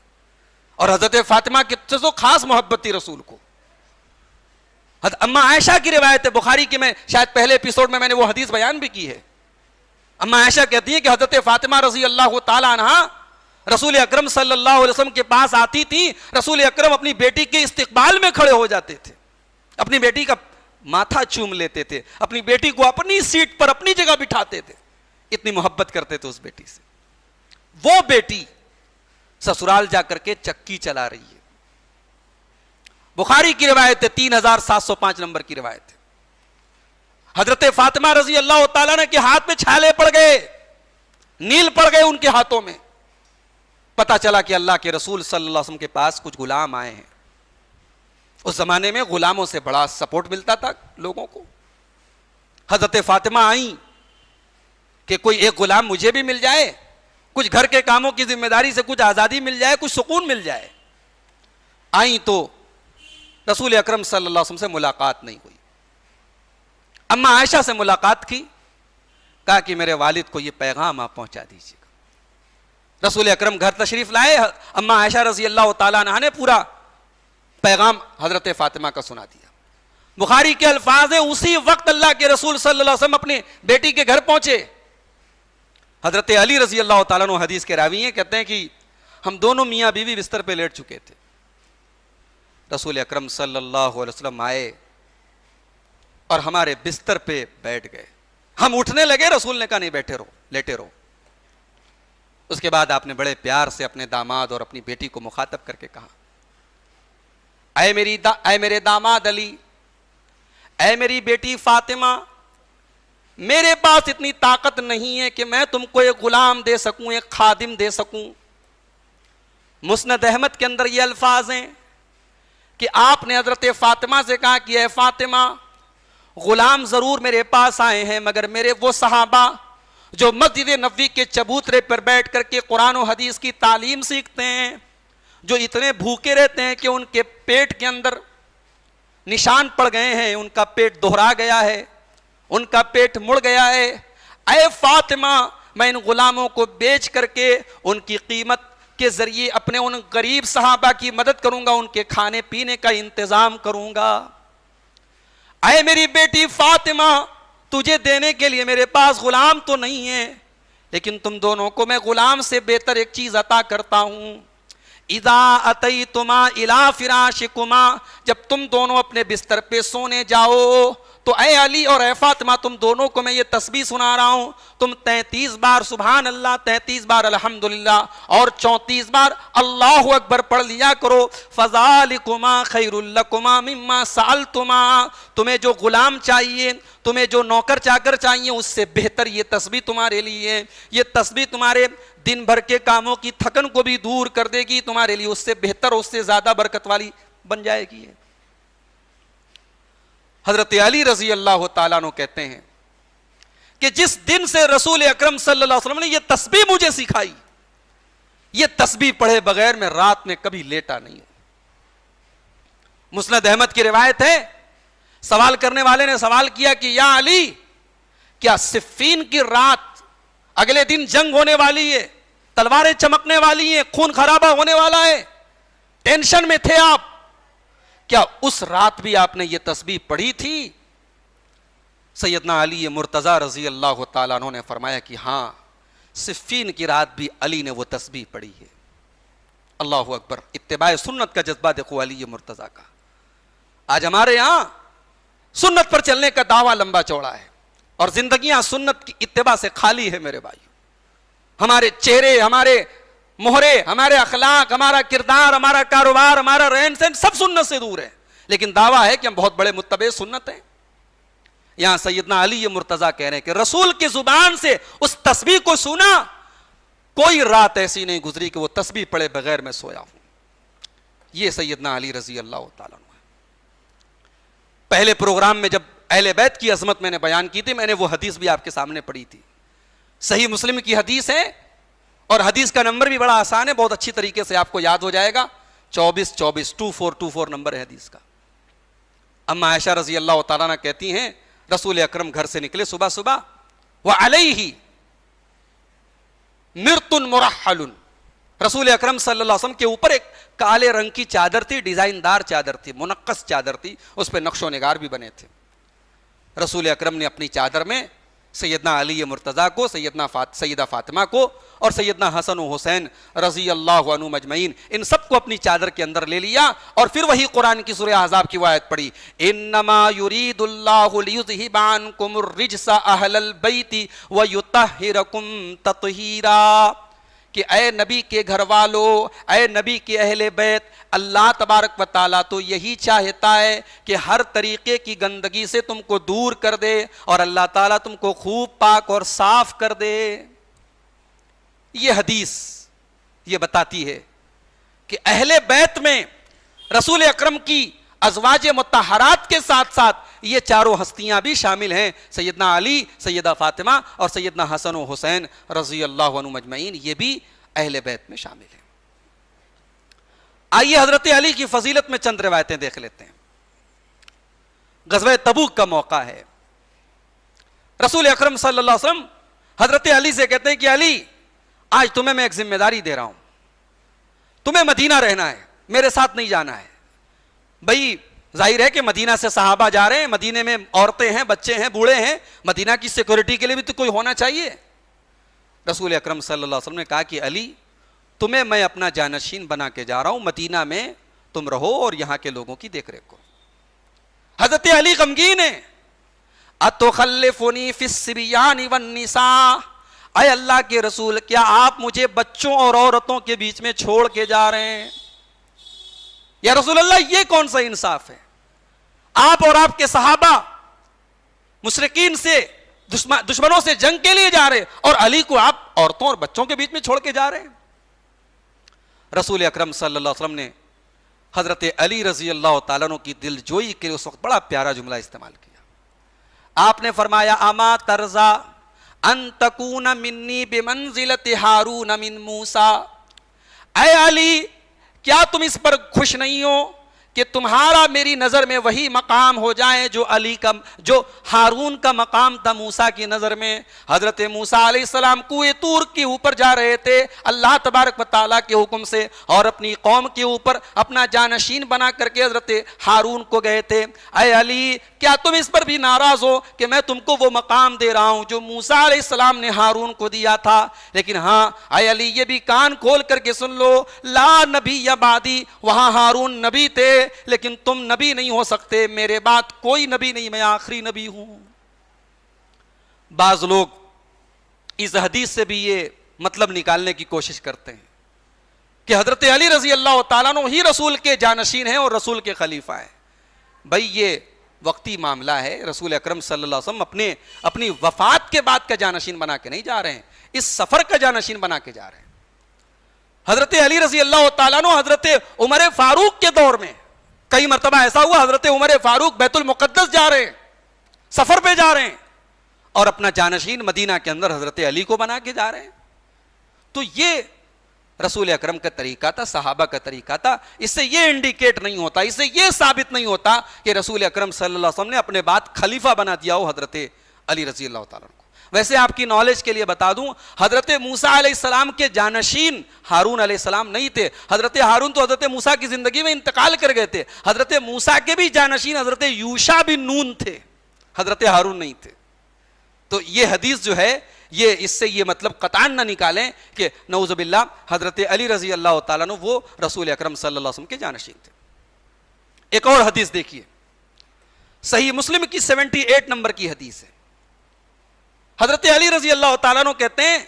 [SPEAKER 1] اور حضرت فاطمہ کی تو خاص محبت تھی رسول کو. حضرت اما عائشہ کی روایت ہے بخاری کی, میں شاید پہلے ایپیسوڈ میں نے وہ حدیث بیان بھی کی ہے. اما عائشہ کہتی ہیں کہ حضرت فاطمہ رضی اللہ تعالی عنہا رسول اکرم صلی اللہ علیہ وسلم کے پاس آتی تھی, رسول اکرم اپنی بیٹی کے استقبال میں کھڑے ہو جاتے تھے, اپنی بیٹی کا ماتھا چوم لیتے تھے, اپنی بیٹی کو اپنی سیٹ پر اپنی جگہ بٹھاتے تھے, اتنی محبت کرتے تھے اس بیٹی سے. وہ بیٹی سسرال جا کر کے چکی چلا رہی ہے. بخاری کی روایت ہے, 3705 نمبر کی روایت ہے. حضرت فاطمہ رضی اللہ تعالیٰ نے کے ہاتھ میں چھالے پڑ گئے, نیل پڑ گئے ان کے ہاتھوں میں. پتا چلا کہ اللہ کے رسول صلی اللہ علیہ وسلم کے پاس کچھ غلام آئے ہیں. اس زمانے میں غلاموں سے بڑا سپورٹ ملتا تھا لوگوں کو. حضرت فاطمہ آئیں کہ کوئی ایک غلام مجھے بھی مل جائے, کچھ گھر کے کاموں کی ذمہ داری سے کچھ آزادی مل جائے, کچھ سکون مل جائے. آئیں تو رسول اکرم صلی اللہ علیہ وسلم سے ملاقات نہیں ہوئی. اما عائشہ سے ملاقات کی, کہا کہ میرے والد کو یہ پیغام آپ پہنچا دیجیے گا۔ رسول اکرم گھر تشریف لائے، اما عائشہ رضی اللہ تعالیٰ عنہا نے پورا پیغام حضرت فاطمہ کا سنا دیا۔ بخاری کے الفاظ ہیں اسی وقت اللہ کے رسول صلی اللہ علیہ وسلم اپنے بیٹی کے گھر پہنچے۔ حضرت علی رضی اللہ تعالیٰ عنہ حدیث کے راوی ہیں، کہتے ہیں کہ ہم دونوں میاں بیوی بستر پہ لیٹ چکے تھے، رسول اکرم صلی اللہ علیہ وسلم آئے اور ہمارے بستر پہ بیٹھ گئے۔ ہم اٹھنے لگے، رسول نے کہا نہیں بیٹھے رہو، لیٹے رہو۔ اس کے بعد آپ نے بڑے پیار سے اپنے داماد اور اپنی بیٹی کو مخاطب کر کے کہا، اے میرے داماد علی، اے میری بیٹی فاطمہ، میرے پاس اتنی طاقت نہیں ہے کہ میں تم کو ایک غلام دے سکوں، ایک خادم دے سکوں۔ مسند احمد کے اندر یہ الفاظ ہیں کہ آپ نے حضرت فاطمہ سے کہا کہ اے فاطمہ، غلام ضرور میرے پاس آئے ہیں، مگر میرے وہ صحابہ جو مسجد نبوی کے چبوترے پر بیٹھ کر کے قرآن و حدیث کی تعلیم سیکھتے ہیں، جو اتنے بھوکے رہتے ہیں کہ ان کے پیٹ کے اندر نشان پڑ گئے ہیں، ان کا پیٹ دہرا گیا ہے، ان کا پیٹ مڑ گیا ہے، اے فاطمہ میں ان غلاموں کو بیچ کر کے ان کی قیمت کے ذریعے اپنے ان غریب صحابہ کی مدد کروں گا، ان کے کھانے پینے کا انتظام کروں گا۔ اے میری بیٹی فاطمہ، تجھے دینے کے لیے میرے پاس غلام تو نہیں ہے، لیکن تم دونوں کو میں غلام سے بہتر ایک چیز عطا کرتا ہوں۔ اذا اتیتما الی فراشکما، جب تم دونوں اپنے بستر پہ سونے جاؤ تو اے علی اور اے فاطمہ، تم دونوں کو میں یہ تسبیح سنا رہا ہوں، تم 33 بار سبحان اللہ، 33 بار الحمدللہ اور 34 بار اللہ اکبر پڑھ لیا کرو۔ فذالکما خیر لکما مما سألتما، تمہیں جو غلام چاہیے، تمہیں جو نوکر چاکر چاہیے، اس سے بہتر یہ تسبیح تمہارے لیے ہے۔ یہ تسبیح تمہارے دن بھر کے کاموں کی تھکن کو بھی دور کر دے گی، تمہارے لیے اس سے بہتر، اس سے زیادہ برکت والی بن جائے گی۔ حضرت علی رضی اللہ تعالیٰ عنہ کہتے ہیں کہ جس دن سے رسول اکرم صلی اللہ علیہ وسلم نے یہ تسبیح مجھے سکھائی، یہ تسبیح پڑھے بغیر میں رات میں کبھی لیٹا نہیں ہوں۔ مسند احمد کی روایت ہے، سوال کرنے والے نے سوال کیا کہ یا علی، کیا صفین کی رات اگلے دن جنگ ہونے والی ہے، تلواریں چمکنے والی ہیں، خون خرابہ ہونے والا ہے، ٹینشن میں تھے آپ، کیا اس رات بھی آپ نے یہ تسبیح پڑھی تھی؟ سیدنا علی مرتضی رضی اللہ تعالیٰ عنہ نے فرمایا کہ ہاں، صفین کی رات بھی علی نے وہ تسبیح پڑھی ہے۔ اللہ اکبر، اتباع سنت کا جذبہ دیکھو علی مرتضی کا۔ آج ہمارے یہاں سنت پر چلنے کا دعویٰ لمبا چوڑا ہے اور زندگیاں سنت کی اتباع سے خالی ہے میرے بھائیو۔ ہمارے چہرے، ہمارے مہرے، ہمارے اخلاق، ہمارا کردار، ہمارا کاروبار، ہمارا رہن سہن سب سنت سے دور ہے، لیکن دعویٰ ہے کہ ہم بہت بڑے متبع سنت ہیں۔ یہاں سیدنا علی مرتضیٰ کہہ رہے ہیں کہ رسول کی زبان سے اس تسبیح کو سنا، کوئی رات ایسی نہیں گزری کہ وہ تسبیح پڑھے بغیر میں سویا ہوں۔ یہ سیدنا علی رضی اللہ تعالیٰ عنہ۔ پہلے پروگرام میں جب اہل بیت کی عظمت میں نے بیان کی تھی، میں نے وہ حدیث بھی آپ کے سامنے پڑھی تھی، صحیح مسلم کی حدیث ہے، اور حدیث کا نمبر بھی بڑا آسان ہے، بہت اچھی طریقے سے آپ کو یاد ہو جائے گا، 2424 نمبر ہے حدیث کا۔ اما عائشہ رضی اللہ تعالیٰ عنہ کہتی ہیں رسول اکرم گھر سے نکلے صبح صبح، وعلیہ مرط مرحل، رسول اکرم صلی اللہ علیہ وسلم کے اوپر ایک کالے رنگ کی چادر تھی، ڈیزائن دار چادر تھی، منقش چادر تھی، اس پہ نقش و نگار بھی بنے تھے۔ رسول اکرم نے اپنی چادر میں سیدنا علی مرتضیٰ کو، سیدہ فاطمہ کو اور سیدنا حسن و حسین رضی اللہ عنہم اجمعین، ان سب کو اپنی چادر کے اندر لے لیا، اور پھر وہی قرآن کی سورہ احزاب کی آیت پڑھی، انما یرید اللہ لیذہب عنکم الرجس اہل البیت ویطہرکم تطہیرا، کہ اے نبی کے گھر والو، اے نبی کے اہل بیت، اللہ تبارک و تعالیٰ تو یہی چاہتا ہے کہ ہر طریقے کی گندگی سے تم کو دور کر دے، اور اللہ تعالیٰ تم کو خوب پاک اور صاف کر دے۔ یہ حدیث یہ بتاتی ہے کہ اہل بیت میں رسول اکرم کی ازواج مطہرات کے ساتھ ساتھ یہ چاروں ہستیاں بھی شامل ہیں، سیدنا علی، سیدہ فاطمہ اور سیدنا حسن و حسین رضی اللہ عنہم اجمعین، یہ بھی اہل بیت میں شامل ہیں۔ آئیے حضرت علی کی فضیلت میں چند روایتیں دیکھ لیتے ہیں۔ غزوہ تبوک کا موقع ہے، رسول اکرم صلی اللہ علیہ وسلم حضرت علی سے کہتے ہیں کہ علی آج تمہیں میں ایک ذمہ داری دے رہا ہوں, تمہیں مدینہ رہنا ہے, میرے ساتھ نہیں جانا ہے. بھائی ظاہر ہے کہ مدینہ سے صحابہ جا رہے ہیں, مدینے میں عورتیں ہیں, بچے ہیں, بوڑھے ہیں, مدینہ کی سیکورٹی کے لیے بھی تو کوئی ہونا چاہیے. رسول اکرم صلی اللہ علیہ وسلم نے کہا کہ علی تمہیں میں اپنا جانشین بنا کے جا رہا ہوں, مدینہ میں تم رہو اور یہاں کے لوگوں کی دیکھ ریکھ کرو. حضرت علی غمگین ہیں. اتخلفنی فی الصبیان والنساء, اے اللہ کے رسول کیا آپ مجھے بچوں اور عورتوں کے بیچ میں چھوڑ کے جا رہے ہیں؟ یا رسول اللہ یہ کون سا انصاف ہے؟ آپ اور آپ کے صحابہ مشرکین سے دشمنوں سے جنگ کے لیے جا رہے اور علی کو آپ عورتوں اور بچوں کے بیچ میں چھوڑ کے جا رہے ہیں. رسول اکرم صلی اللہ علیہ وسلم نے حضرت علی رضی اللہ تعالیٰ عنہ کی دل جوئی کے اس وقت بڑا پیارا جملہ استعمال کیا. آپ نے فرمایا اما ترضا ان تکون منی بمنزلت ہارون من موسیٰ, اے علی کیا تم اس پر خوش نہیں ہو کہ تمہارا میری نظر میں وہی مقام ہو جائے جو ہارون کا مقام تھا موسیٰ کی نظر میں. حضرت موسیٰ علیہ السلام کوہ طور کے اوپر جا رہے تھے اللہ تبارک و تعالیٰ کے حکم سے, اور اپنی قوم کے اوپر اپنا جانشین بنا کر کے حضرت ہارون کو گئے تھے. اے علی کیا تم اس پر بھی ناراض ہو کہ میں تم کو وہ مقام دے رہا ہوں جو موسیٰ علیہ السلام نے ہارون کو دیا تھا؟ لیکن ہاں اے علی یہ بھی کان کھول کر کے سن لو, لا نبی یا بعدی, وہاں ہارون نبی تھے لیکن تم نبی نہیں ہو سکتے, میرے بعد کوئی نبی نہیں, میں آخری نبی ہوں. بعض لوگ اس حدیث سے بھی یہ مطلب نکالنے کی کوشش کرتے ہیں کہ حضرت علی رضی اللہ تعالیٰ عنہ ہی رسول کے جانشین ہیں اور رسول کے خلیفہ ہیں. بھائی یہ وقتی معاملہ ہے, رسول اکرم صلی اللہ علیہ وسلم اپنی وفات کے بعد کا جانشین بنا کے نہیں جا رہے ہیں, اس سفر کا جانشین بنا کے جا رہے ہیں. حضرت علی رضی اللہ تعالیٰ عنہ حضرت عمر فاروق کے دور میں کئی مرتبہ ایسا ہوا حضرت عمر فاروق بیت المقدس جا رہے ہیں, سفر پہ جا رہے ہیں, اور اپنا جانشین مدینہ کے اندر حضرت علی کو بنا کے جا رہے ہیں. تو یہ رسول اکرم کا طریقہ تھا, صحابہ کا طریقہ تھا. اس سے یہ انڈیکیٹ نہیں ہوتا, اس سے یہ ثابت نہیں ہوتا کہ رسول اکرم صلی اللہ علیہ وسلم نے اپنے بعد خلیفہ بنا دیا ہو حضرت علی رضی اللہ تعالیٰ عنہ کو. ویسے آپ کی نالج کے لیے بتا دوں, حضرت موسیٰ علیہ السلام کے جانشین ہارون علیہ السلام نہیں تھے. حضرت ہارون تو حضرت موسیٰ کی زندگی میں انتقال کر گئے تھے. حضرت موسیٰ کے بھی جانشین حضرت یوشع بن نون تھے, حضرت ہارون نہیں تھے. تو یہ حدیث جو ہے یہ اس سے یہ مطلب قطعاً نہ نکالیں کہ نعوذ باللہ حضرت علی رضی اللہ تعالیٰ عنہ وہ رسول اکرم صلی اللہ علیہ وسلم کے جانشین تھے. ایک اور حدیث دیکھیے, صحیح مسلم کی 78 نمبر کی حدیث ہے. حضرت علی رضی اللہ تعالیٰ عنہ کہتے ہیں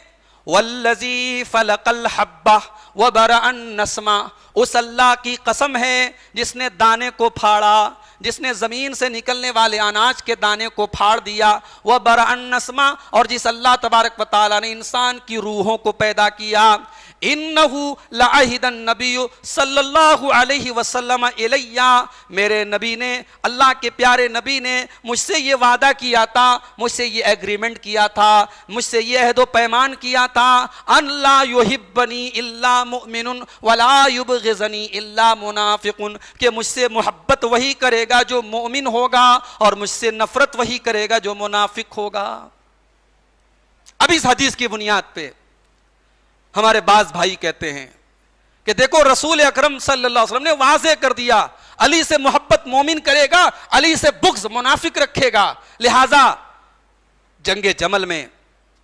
[SPEAKER 1] والذی فلق الحبہ وبرأ النسمہ, اس اللہ کی قسم ہے جس نے دانے کو پھاڑا, جس نے زمین سے نکلنے والے اناج کے دانے کو پھاڑ دیا, وبرأ النسمہ, اور جس اللہ تبارک و تعالیٰ نے انسان کی روحوں کو پیدا کیا. انہو لعہد النبی صلی اللہ علیہ وسلم الیہ, میرے نبی نے, اللہ کے پیارے نبی نے مجھ سے یہ وعدہ کیا تھا, مجھ سے یہ ایگریمنٹ کیا تھا, مجھ سے یہ عہد و پیمان کیا تھا, ان لا یحبنی الا مؤمن ولا یبغضنی الا منافق, کہ مجھ سے محبت وہی کرے گا جو مومن ہوگا اور مجھ سے نفرت وہی کرے گا جو منافق ہوگا. اب اس حدیث کی بنیاد پہ ہمارے بعض بھائی کہتے ہیں کہ دیکھو رسول اکرم صلی اللہ علیہ وسلم نے واضح کر دیا علی سے محبت مومن کرے گا, علی سے بغض منافق رکھے گا. لہذا جنگ جمل میں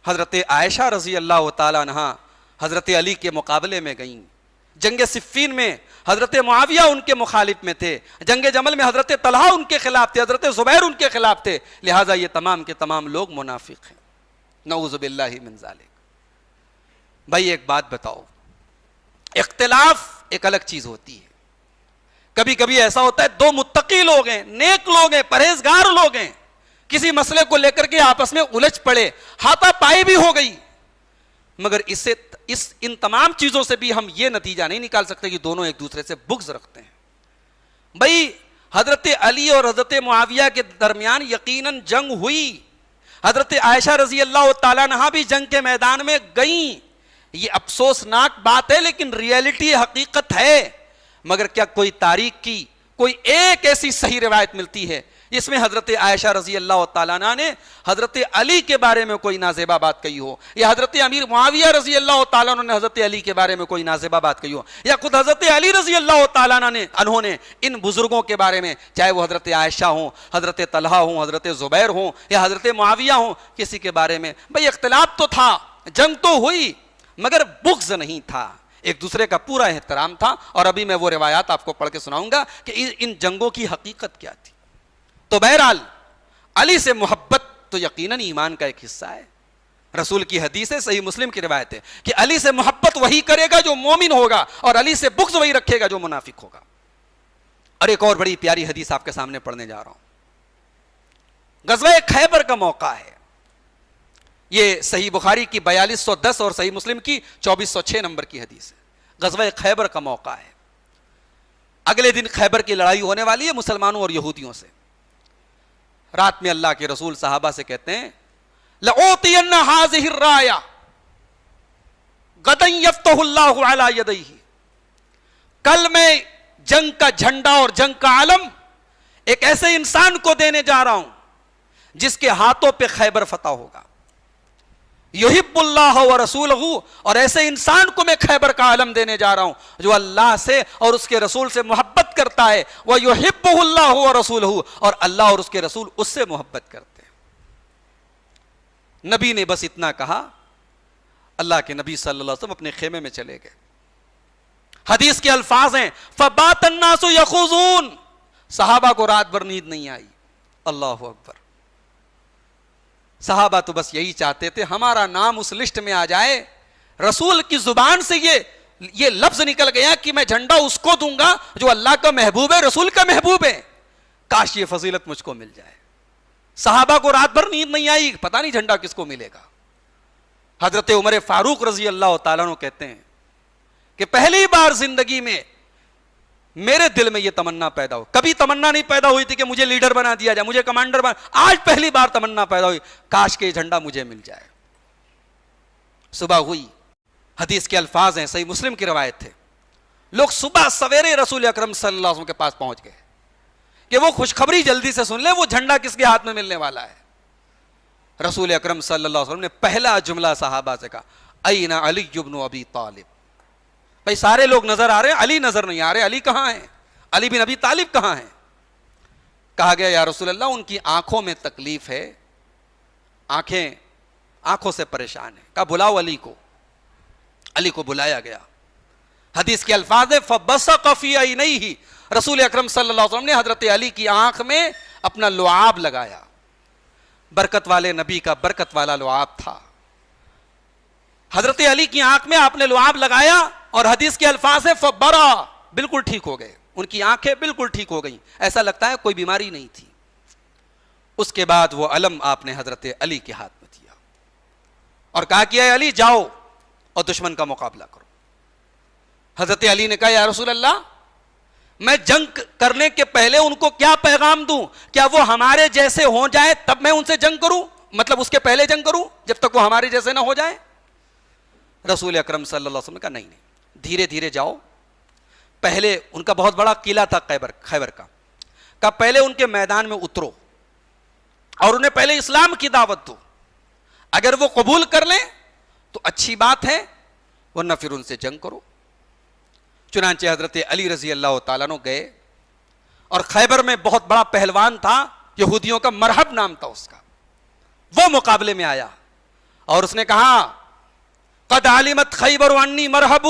[SPEAKER 1] حضرت عائشہ رضی اللہ تعالیٰ عنہ حضرت علی کے مقابلے میں گئیں. جنگ صفین میں حضرت معاویہ ان کے مخالف میں تھے. جنگ جمل میں حضرت طلحہ ان کے خلاف تھے, حضرت زبیر ان کے خلاف تھے. لہذا یہ تمام کے تمام لوگ منافق ہیں, نعوذ باللہ من ذالک. بھائی ایک بات بتاؤ, اختلاف ایک الگ چیز ہوتی ہے. کبھی کبھی ایسا ہوتا ہے دو متقی لوگ ہیں, نیک لوگ ہیں, پرہیزگار لوگ ہیں, کسی مسئلے کو لے کر کے آپس میں الجھ پڑے, ہاتھا پائی بھی ہو گئی, مگر ان تمام چیزوں سے بھی ہم یہ نتیجہ نہیں نکال سکتے کہ دونوں ایک دوسرے سے بغض رکھتے ہیں. بھائی حضرت علی اور حضرت معاویہ کے درمیان یقیناً جنگ ہوئی. حضرت عائشہ رضی اللہ تعالیٰ عنہا بھی جنگ کے میدان میں گئیں. یہ افسوسناک بات ہے لیکن ریئلٹی حقیقت ہے. مگر کیا کوئی تاریخ کی کوئی ایک ایسی صحیح روایت ملتی ہے اس میں حضرت عائشہ رضی اللہ تعالیٰ عنہ نے حضرت علی کے بارے میں کوئی نازیبہ بات کہی ہو، یا حضرت امیر معاویہ رضی اللہ تعالیٰ عنہ نے حضرت علی کے بارے میں کوئی نازیبہ بات کہی ہو، یا خود حضرت علی رضی اللہ تعالیٰ عنہ نے ان بزرگوں کے بارے میں، چاہے وہ حضرت عائشہ ہوں، حضرت طلحہ ہوں، حضرت زبیر ہوں، یا حضرت معاویہ ہوں، کسی کے بارے میں بھئی اختلاف تو تھا، جنگ تو ہوئی، مگر بغض نہیں تھا، ایک دوسرے کا پورا احترام تھا. اور ابھی میں وہ روایات آپ کو پڑھ کے سناؤں گا کہ ان جنگوں کی حقیقت کیا تھی. تو بہرحال علی سے محبت تو یقیناً ایمان کا ایک حصہ ہے. رسول کی حدیث ہے، صحیح مسلم کی روایت ہے کہ علی سے محبت وہی کرے گا جو مومن ہوگا، اور علی سے بغض وہی رکھے گا جو منافق ہوگا. اور ایک اور بڑی پیاری حدیث آپ کے سامنے پڑھنے جا رہا ہوں. غزوہ خیبر کا موقع ہے، یہ صحیح بخاری کی 4210 اور صحیح مسلم کی 2406 نمبر کی حدیث ہے. غزوہ خیبر کا موقع ہے، اگلے دن خیبر کی لڑائی ہونے والی ہے مسلمانوں اور یہودیوں سے. رات میں اللہ کے رسول صحابہ سے کہتے ہیں لَأُعْطِيَنَّ هَذِهِ الرَّايَةَ غَدًا يَفْتَحُ اللَّهُ عَلَى يَدَيْهِ، کل میں جنگ کا جھنڈا اور جنگ کا علم ایک ایسے انسان کو دینے جا رہا ہوں جس کے ہاتھوں پہ خیبر فتح ہوگا. یحب اللہ و رسولہ، اور ایسے انسان کو میں خیبر کا علم دینے جا رہا ہوں جو اللہ سے اور اس کے رسول سے محبت کرتا ہے. وَيُحِبُّهُ اللَّهُ وَرَسُولُهُ، اور اللہ اور اس کے رسول اس سے محبت کرتے ہیں. نبی نے بس اتنا کہا، اللہ کے نبی صلی اللہ علیہ وسلم اپنے خیمے میں چلے گئے. حدیث کے الفاظ ہیں فَبَاتَ النَّاسُ يَخُوضُونَ، صحابہ کو رات بھر نیند نہیں آئی. اللہ اکبر. صحابہ تو بس یہی چاہتے تھے ہمارا نام اس لسٹ میں آ جائے. رسول کی زبان سے یہ لفظ نکل گیا کہ میں جھنڈا اس کو دوں گا جو اللہ کا محبوب ہے، رسول کا محبوب ہے. کاش یہ فضیلت مجھ کو مل جائے. صحابہ کو رات بھر نیند نہیں آئی، پتہ نہیں جھنڈا کس کو ملے گا. حضرت عمر فاروق رضی اللہ تعالیٰ عنہ کہتے ہیں کہ پہلی بار زندگی میں میرے دل میں یہ تمنا پیدا ہو، کبھی تمنا نہیں پیدا ہوئی تھی کہ مجھے لیڈر بنا دیا جائے، مجھے کمانڈر بنا، آج پہلی بار تمنا پیدا ہوئی کاش کہ یہ جھنڈا مجھے مل جائے. صبح ہوئی، حدیث کے الفاظ ہیں، صحیح مسلم کی روایت تھے، لوگ صبح سویرے رسول اکرم صلی اللہ علیہ وسلم کے پاس پہنچ گئے کہ وہ خوشخبری جلدی سے سن لے وہ جھنڈا کس کے ہاتھ میں ملنے والا ہے. رسول اکرم صلی اللہ علیہ وسلم نے پہلا جملہ صحابہ سے کہا این علی بن ابی طالب. بھائی سارے لوگ نظر آ رہے ہیں، علی نظر نہیں آ رہے، علی کہاں ہیں؟ علی بن ابی طالب کہاں ہیں؟ کہا گیا یا رسول اللہ ان کی آنکھوں میں تکلیف ہے، آنکھوں سے پریشان ہے. کہا بلاؤ علی کو. علی کو بلایا گیا. حدیث کے الفاظ ہے فبصق فی عینیہ، رسول اکرم صلی اللہ علیہ وسلم نے حضرت علی کی آنکھ میں اپنا لعاب لگایا. برکت والے نبی کا برکت والا لعاب تھا. حضرت علی کی آنکھ میں آپ نے لعاب لگایا اور حدیث کے الفاظ ہے فبرا، بالکل ٹھیک ہو گئے. ان کی آنکھیں بالکل ٹھیک ہو گئیں، ایسا لگتا ہے کوئی بیماری نہیں تھی. اس کے بعد وہ علم آپ نے حضرت علی کے ہاتھ میں دیا اور کہا کہ اے علی جاؤ اور دشمن کا مقابلہ کرو. حضرت علی نے کہا یا رسول اللہ میں جنگ کرنے کے پہلے ان کو کیا پیغام دوں؟ کیا وہ ہمارے جیسے ہو جائے تب میں ان سے جنگ کروں؟ مطلب اس کے پہلے جنگ کروں جب تک وہ ہمارے جیسے نہ ہو جائے؟ رسول اکرم صلی اللہ علیہ وسلم نے کہا نہیں، دھیرے دھیرے جاؤ. پہلے ان کا بہت بڑا قلعہ تھا خیبر کا، کہا پہلے ان کے میدان میں اترو اور انہیں پہلے اسلام کی دعوت دو. اگر وہ قبول کر لیں تو اچھی بات ہے، ورنہ پھر ان سے جنگ کرو. چنانچہ حضرت علی رضی اللہ تعالیٰ عنہ گئے اور خیبر میں بہت بڑا پہلوان تھا، یہودیوں کا مرحب نام تھا اس کا، وہ مقابلے میں آیا اور اس نے کہا قد علمت خیبر انی مرحب،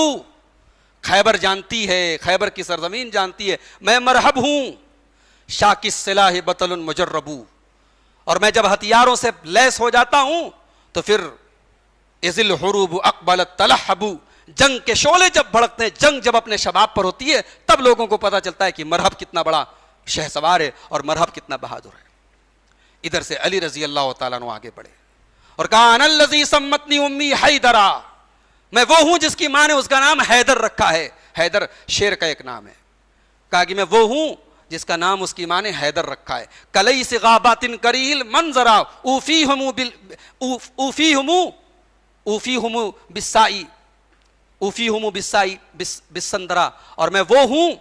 [SPEAKER 1] خیبر جانتی ہے، خیبر کی سرزمین جانتی ہے میں مرحب ہوں. شاک السلاح بطل مجرب، اور میں جب ہتھیاروں سے لیس ہو جاتا ہوں تو پھر اذ الحروب اقبلت تلحب، جنگ کے شعلے جب بھڑکتے ہیں، جنگ جب اپنے شباب پر ہوتی ہے تب لوگوں کو پتا چلتا ہے کہ مرحب کتنا بڑا شہسوار ہے اور مرحب کتنا بہادر ہے. ادھر سے علی رضی اللہ تعالیٰ عنہ آگے بڑھے اور کہا انا الذی سمتنی امی حیدرا، میں وہ ہوں جس کی ماں نے اس کا نام حیدر رکھا ہے. حیدر شیر کا ایک نام ہے. کہا کہ میں وہ ہوں جس کا نام اس کی ماں نے حیدر رکھا ہے. کلیس غابات کریل منظرا اوفیہم بالسائی بسندرا، اور میں وہ ہوں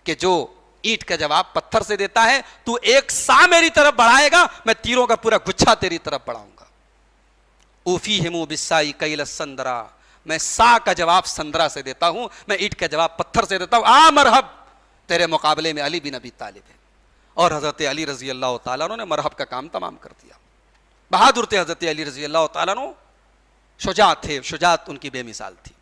[SPEAKER 1] کہ جو اینٹ کا جواب پتھر سے دیتا ہے, تو ایک سا میری طرف بڑھائے گا, میں تیروں کا پورا گچھا تیری طرف بڑھاؤں گا. اوفیہم بالسائی کیل السندرا, میں سا کا جواب سندرا سے دیتا ہوں, میں اینٹ کا جواب پتھر سے دیتا ہوں. آ مرحب, تیرے مقابلے میں علی بن ابی طالب ہے. اور حضرت علی رضی اللہ تعالیٰ عنہ نے مرحب کا کام تمام کر دیا. بہادر تھے حضرت علی رضی اللہ تعالیٰ عنہ, شجاع تھے, شجاعت ان کی بے مثال تھی.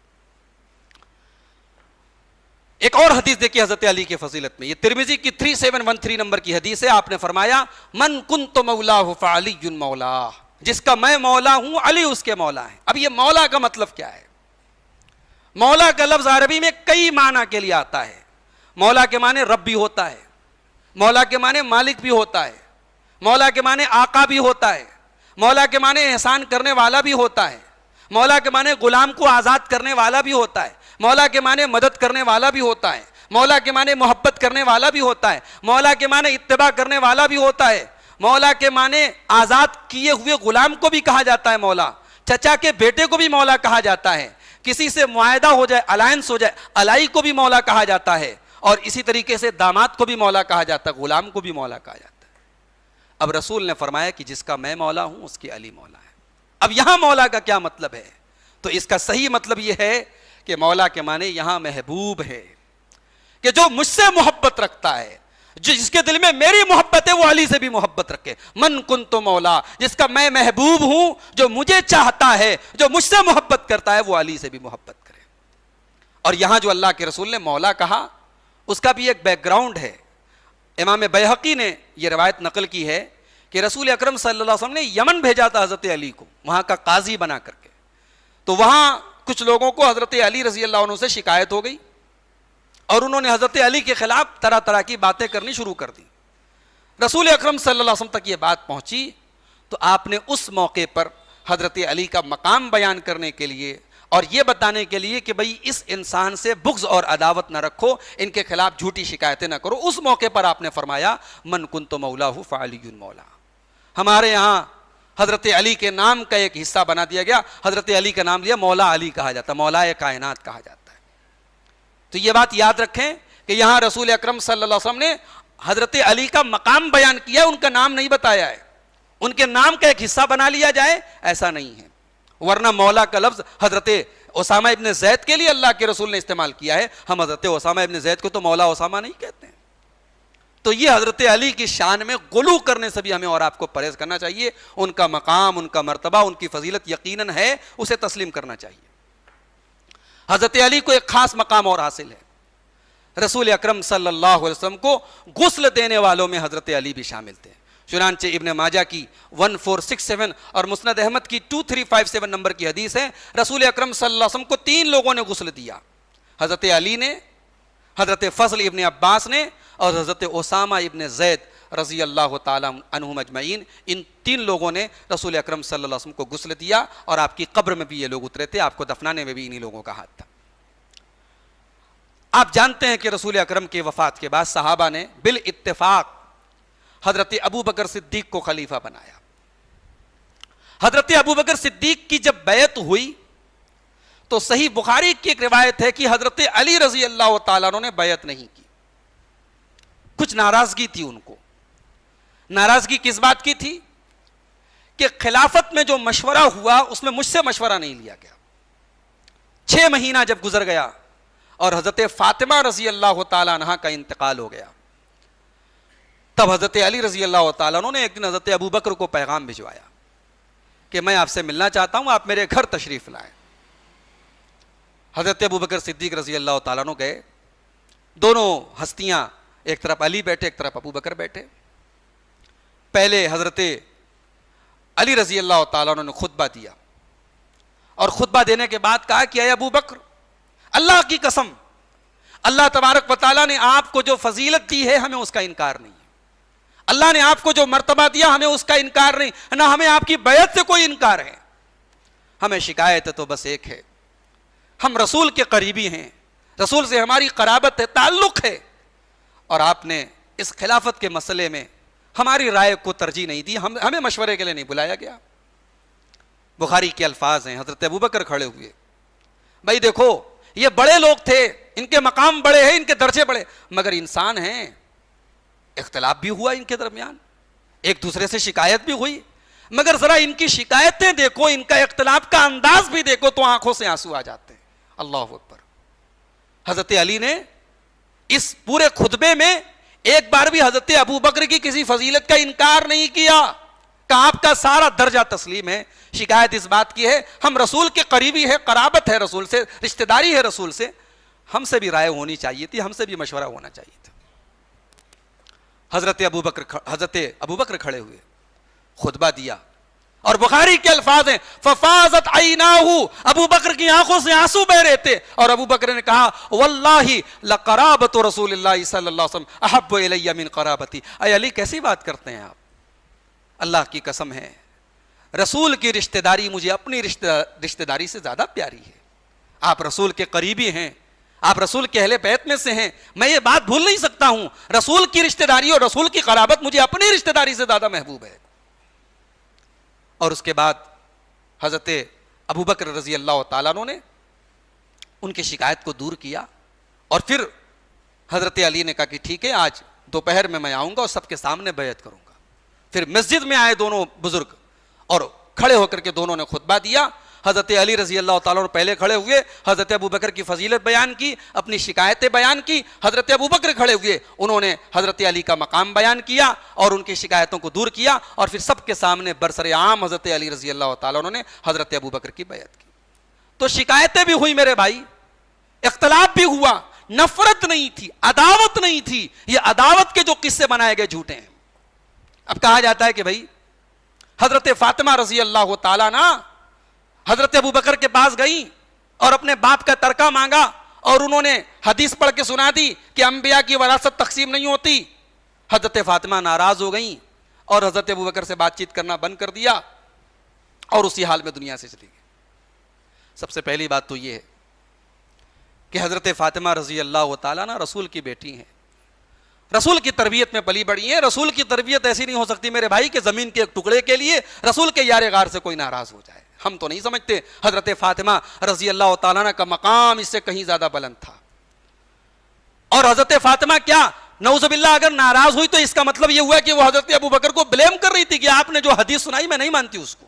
[SPEAKER 1] ایک اور حدیث دیکھیے حضرت علی کی فضیلت میں, یہ ترمذی کی 3713 نمبر کی حدیث ہے. آپ نے فرمایا من کنت مولاہ فعلی مولاہ, جس کا میں مولا ہوں علی اس کے مولا ہے. اب یہ مولا کا مطلب کیا ہے؟ مولا کا لفظ عربی میں کئی معنی کے لیے آتا ہے. مولا کے معنی رب بھی ہوتا ہے, مولا کے معنی مالک بھی ہوتا ہے, مولا کے معنی آقا بھی ہوتا ہے, مولا کے معنی احسان کرنے والا بھی ہوتا ہے, مولا کے معنی غلام کو آزاد کرنے والا بھی ہوتا ہے, مولا کے معنی مدد کرنے والا بھی ہوتا ہے, مولا کے معنی محبت کرنے والا بھی ہوتا ہے, مولا کے معنی اتباع کرنے والا بھی ہوتا ہے, مولا کے معنی آزاد کیے ہوئے غلام کو بھی کہا جاتا ہے مولا, چچا کے بیٹے کو بھی مولا کہا جاتا ہے, کسی سے معاہدہ ہو جائے, الائنس ہو جائے, الائی کو بھی مولا کہا جاتا ہے, اور اسی طریقے سے داماد کو بھی مولا کہا جاتا ہے, غلام کو بھی مولا کہا جاتا ہے. اب رسول نے فرمایا کہ جس کا میں مولا ہوں اس کی علی مولا ہے. اب یہاں مولا کا کیا مطلب ہے؟ تو اس کا صحیح مطلب یہ ہے کہ مولا کے معنی یہاں محبوب ہے, کہ جو مجھ سے محبت رکھتا ہے, جس کے دل میں میری محبت ہے وہ علی سے بھی محبت رکھے. من کنت مولا, جس کا میں محبوب ہوں, جو مجھے چاہتا ہے, جو مجھ سے محبت کرتا ہے, وہ علی سے بھی محبت کرے. اور یہاں جو اللہ کے رسول نے مولا کہا اس کا بھی ایک بیک گراؤنڈ ہے. امام بیہقی نے یہ روایت نقل کی ہے کہ رسول اکرم صلی اللہ علیہ وسلم نے یمن بھیجا تھا حضرت علی کو, وہاں کا قاضی بنا کر کے. تو وہاں کچھ لوگوں کو حضرت علی رضی اللہ عنہ سے شکایت ہو گئی, اور انہوں نے حضرت علی کے خلاف طرح طرح کی باتیں کرنی شروع کر دی. رسول اکرم صلی اللہ علیہ وسلم تک یہ بات پہنچی, تو آپ نے اس موقع پر حضرت علی کا مقام بیان کرنے کے لیے اور یہ بتانے کے لیے کہ بھئی اس انسان سے بغض اور عداوت نہ رکھو, ان کے خلاف جھوٹی شکایتیں نہ کرو, اس موقع پر آپ نے فرمایا من کنت مولاہ فعلی مولا. ہمارے یہاں حضرت علی کے نام کا ایک حصہ بنا دیا گیا, حضرت علی کا نام لیا, مولا علی کہا جاتا, مولا کائنات کہا جاتا ہے. تو یہ بات یاد رکھیں کہ یہاں رسول اکرم صلی اللہ علیہ وسلم نے حضرت علی کا مقام بیان کیا, ان کا نام نہیں بتایا ہے. ان کے نام کا ایک حصہ بنا لیا جائے ایسا نہیں ہے, ورنہ مولا کا لفظ حضرت اسامہ ابن زید کے لیے اللہ کے رسول نے استعمال کیا ہے. ہم حضرت اسامہ ابن زید کو تو مولا اسامہ نہیں کہتے ہیں. تو یہ حضرت علی کی شان میں غلو کرنے سے بھی ہمیں اور آپ کو پرہیز کرنا چاہیے. ان کا مقام, ان کا مرتبہ, ان کی فضیلت یقیناً ہے, اسے تسلیم کرنا چاہیے. حضرت علی کو ایک خاص مقام اور حاصل ہے. رسول اکرم صلی اللہ علیہ وسلم کو غسل دینے والوں میں حضرت علی بھی شامل تھے. چنانچہ ابن ماجہ کی 1467 اور مسند احمد کی 2357 نمبر کی حدیث ہے, رسول اکرم صلی اللہ علیہ وسلم کو 3 لوگوں نے غسل دیا. حضرت علی نے, حضرت فضل ابن عباس نے, اور حضرت اسامہ ابن زید رضی اللہ تعالیٰ عنہم اجمعین. ان 3 لوگوں نے رسول اکرم صلی اللہ علیہ وسلم کو غسل دیا, اور آپ کی قبر میں بھی یہ لوگ اترے تھے, آپ کو دفنانے میں بھی انہی لوگوں کا ہاتھ تھا. آپ جانتے ہیں کہ رسول اکرم کے وفات کے بعد صحابہ نے بالاتفاق حضرت ابو بکر صدیق کو خلیفہ بنایا. حضرت ابو بکر صدیق کی جب بیعت ہوئی تو صحیح بخاری کی ایک روایت ہے کہ حضرت علی رضی اللہ تعالیٰ عنہ نے بیعت نہیں کی. کچھ ناراضگی تھی ان کو. ناراضگی کس بات کی تھی؟ کہ خلافت میں جو مشورہ ہوا اس میں مجھ سے مشورہ نہیں لیا گیا. 6 مہینہ جب گزر گیا اور حضرت فاطمہ رضی اللہ تعالیٰ عنہ کا انتقال ہو گیا, تب حضرت علی رضی اللہ تعالیٰ عنہ نے ایک دن حضرت ابو بکر کو پیغام بھجوایا کہ میں آپ سے ملنا چاہتا ہوں, آپ میرے گھر تشریف لائیں. حضرت ابو بکر صدیق رضی اللہ تعالیٰ عنہ گئے. دونوں ہستیاں, ایک طرف علی بیٹھے, ایک طرف ابو بکر بیٹھے. پہلے حضرت علی رضی اللہ تعالیٰ عنہ نے خطبہ دیا, اور خطبہ دینے کے بعد کہا کہ اے ابو بکر, اللہ کی قسم, اللہ تبارک و تعالیٰ نے آپ کو جو فضیلت دی ہے ہمیں اس کا انکار نہیں. اللہ نے آپ کو جو مرتبہ دیا ہمیں اس کا انکار نہیں, نہ ہمیں آپ کی بیعت سے کوئی انکار ہے. ہمیں شکایت تو بس ایک ہے, ہم رسول کے قریبی ہیں, رسول سے ہماری قرابت ہے, تعلق ہے, اور آپ نے اس خلافت کے مسئلے میں ہماری رائے کو ترجیح نہیں دی, ہمیں مشورے کے لیے نہیں بلایا گیا. بخاری کے الفاظ ہیں, حضرت ابوبکر کھڑے ہوئے, بھائی دیکھو یہ بڑے لوگ تھے, ان کے مقام بڑے ہیں, ان کے درجے بڑے, مگر انسان ہیں, اختلاف بھی ہوا ان کے درمیان, ایک دوسرے سے شکایت بھی ہوئی, مگر ذرا ان کی شکایتیں دیکھو, ان کا اختلاف کا انداز بھی دیکھو تو آنکھوں سے آنسو آ جاتے ہیں. اللہ اکبر. حضرت علی نے اس پورے خطبے میں ایک بار بھی حضرت ابو بکر کی کسی فضیلت کا انکار نہیں کیا کہ آپ کا سارا درجہ تسلیم ہے. شکایت اس بات کی ہے, ہم رسول کے قریبی ہے, قرابت ہے رسول سے, رشتہ داری ہے رسول سے, ہم سے بھی رائے ہونی چاہیے تھی, ہم سے بھی مشورہ ہونا چاہیے تھا. حضرت ابو بکر کھڑے ہوئے, خطبہ دیا, اور بخاری کے الفاظ ہیں ففاضت عیناہ, ابو بکر کی آنکھوں سے آنسو بہ رہے تھے, اور ابو بکر نے کہا واللہ لقرابت رسول اللہ صلی اللہ علیہ وسلم احب الی من قرابتی. اے علی کیسی بات کرتے ہیں آپ, اللہ کی قسم ہے رسول کی رشتہ داری مجھے اپنی رشتہ داری سے زیادہ پیاری ہے. آپ رسول کے قریبی ہیں, آپ رسول کے اہل بیت میں سے ہیں, میں یہ بات بھول نہیں سکتا ہوں, رسول کی رشتہ داری اور رسول کی قرابت مجھے اپنی رشتہ داری سے زیادہ محبوب ہے. اور اس کے بعد حضرت ابو بکر رضی اللہ تعالیٰ عنہ نے ان کی شکایت کو دور کیا, اور پھر حضرت علی نے کہا کہ ٹھیک ہے آج دوپہر میں آؤں گا اور سب کے سامنے بیعت کروں گا. پھر مسجد میں آئے دونوں بزرگ, اور کھڑے ہو کر کے دونوں نے خطبہ دیا. حضرت علی رضی اللہ تعالیٰ عنہ پہلے کھڑے ہوئے, حضرت ابو بکر کی فضیلت بیان کی, اپنی شکایتیں بیان کی. حضرت ابو بکر کھڑے ہوئے, انہوں نے حضرت علی کا مقام بیان کیا اور ان کی شکایتوں کو دور کیا, اور پھر سب کے سامنے برسر عام حضرت علی رضی اللہ تعالیٰ عنہ نے حضرت ابو بکر کی بیعت کی. تو شکایتیں بھی ہوئی میرے بھائی, اختلاف بھی ہوا, نفرت نہیں تھی, عداوت نہیں تھی. یہ عداوت کے جو قصے بنائے گئے جھوٹے ہیں. اب کہا جاتا ہے کہ بھائی حضرت فاطمہ رضی اللہ تعالیٰ عنہ حضرت ابو بکر کے پاس گئیں اور اپنے باپ کا ترکہ مانگا, اور انہوں نے حدیث پڑھ کے سنا دی کہ انبیاء کی وراثت تقسیم نہیں ہوتی. حضرت فاطمہ ناراض ہو گئیں اور حضرت ابو بکر سے بات چیت کرنا بند کر دیا, اور اسی حال میں دنیا سے چلی گئی. سب سے پہلی بات تو یہ ہے کہ حضرت فاطمہ رضی اللہ تعالیٰ عنہ رسول کی بیٹی ہیں, رسول کی تربیت میں پلی بڑی ہیں. رسول کی تربیت ایسی نہیں ہو سکتی میرے بھائی کہ زمین کے ایک ٹکڑے کے لیے رسول کے یار غار سے کوئی ناراض ہو جائے. ہم تو نہیں سمجھتے, حضرت فاطمہ رضی اللہ تعالیٰ عنہ کا مقام اس سے کہیں زیادہ بلند تھا. اور حضرت فاطمہ کیا نعوذ باللہ اگر ناراض ہوئی تو اس کا مطلب یہ ہوا کہ وہ حضرت ابو بکر کو بلیم کر رہی تھی کہ آپ نے جو حدیث سنائی میں نہیں مانتی اس کو,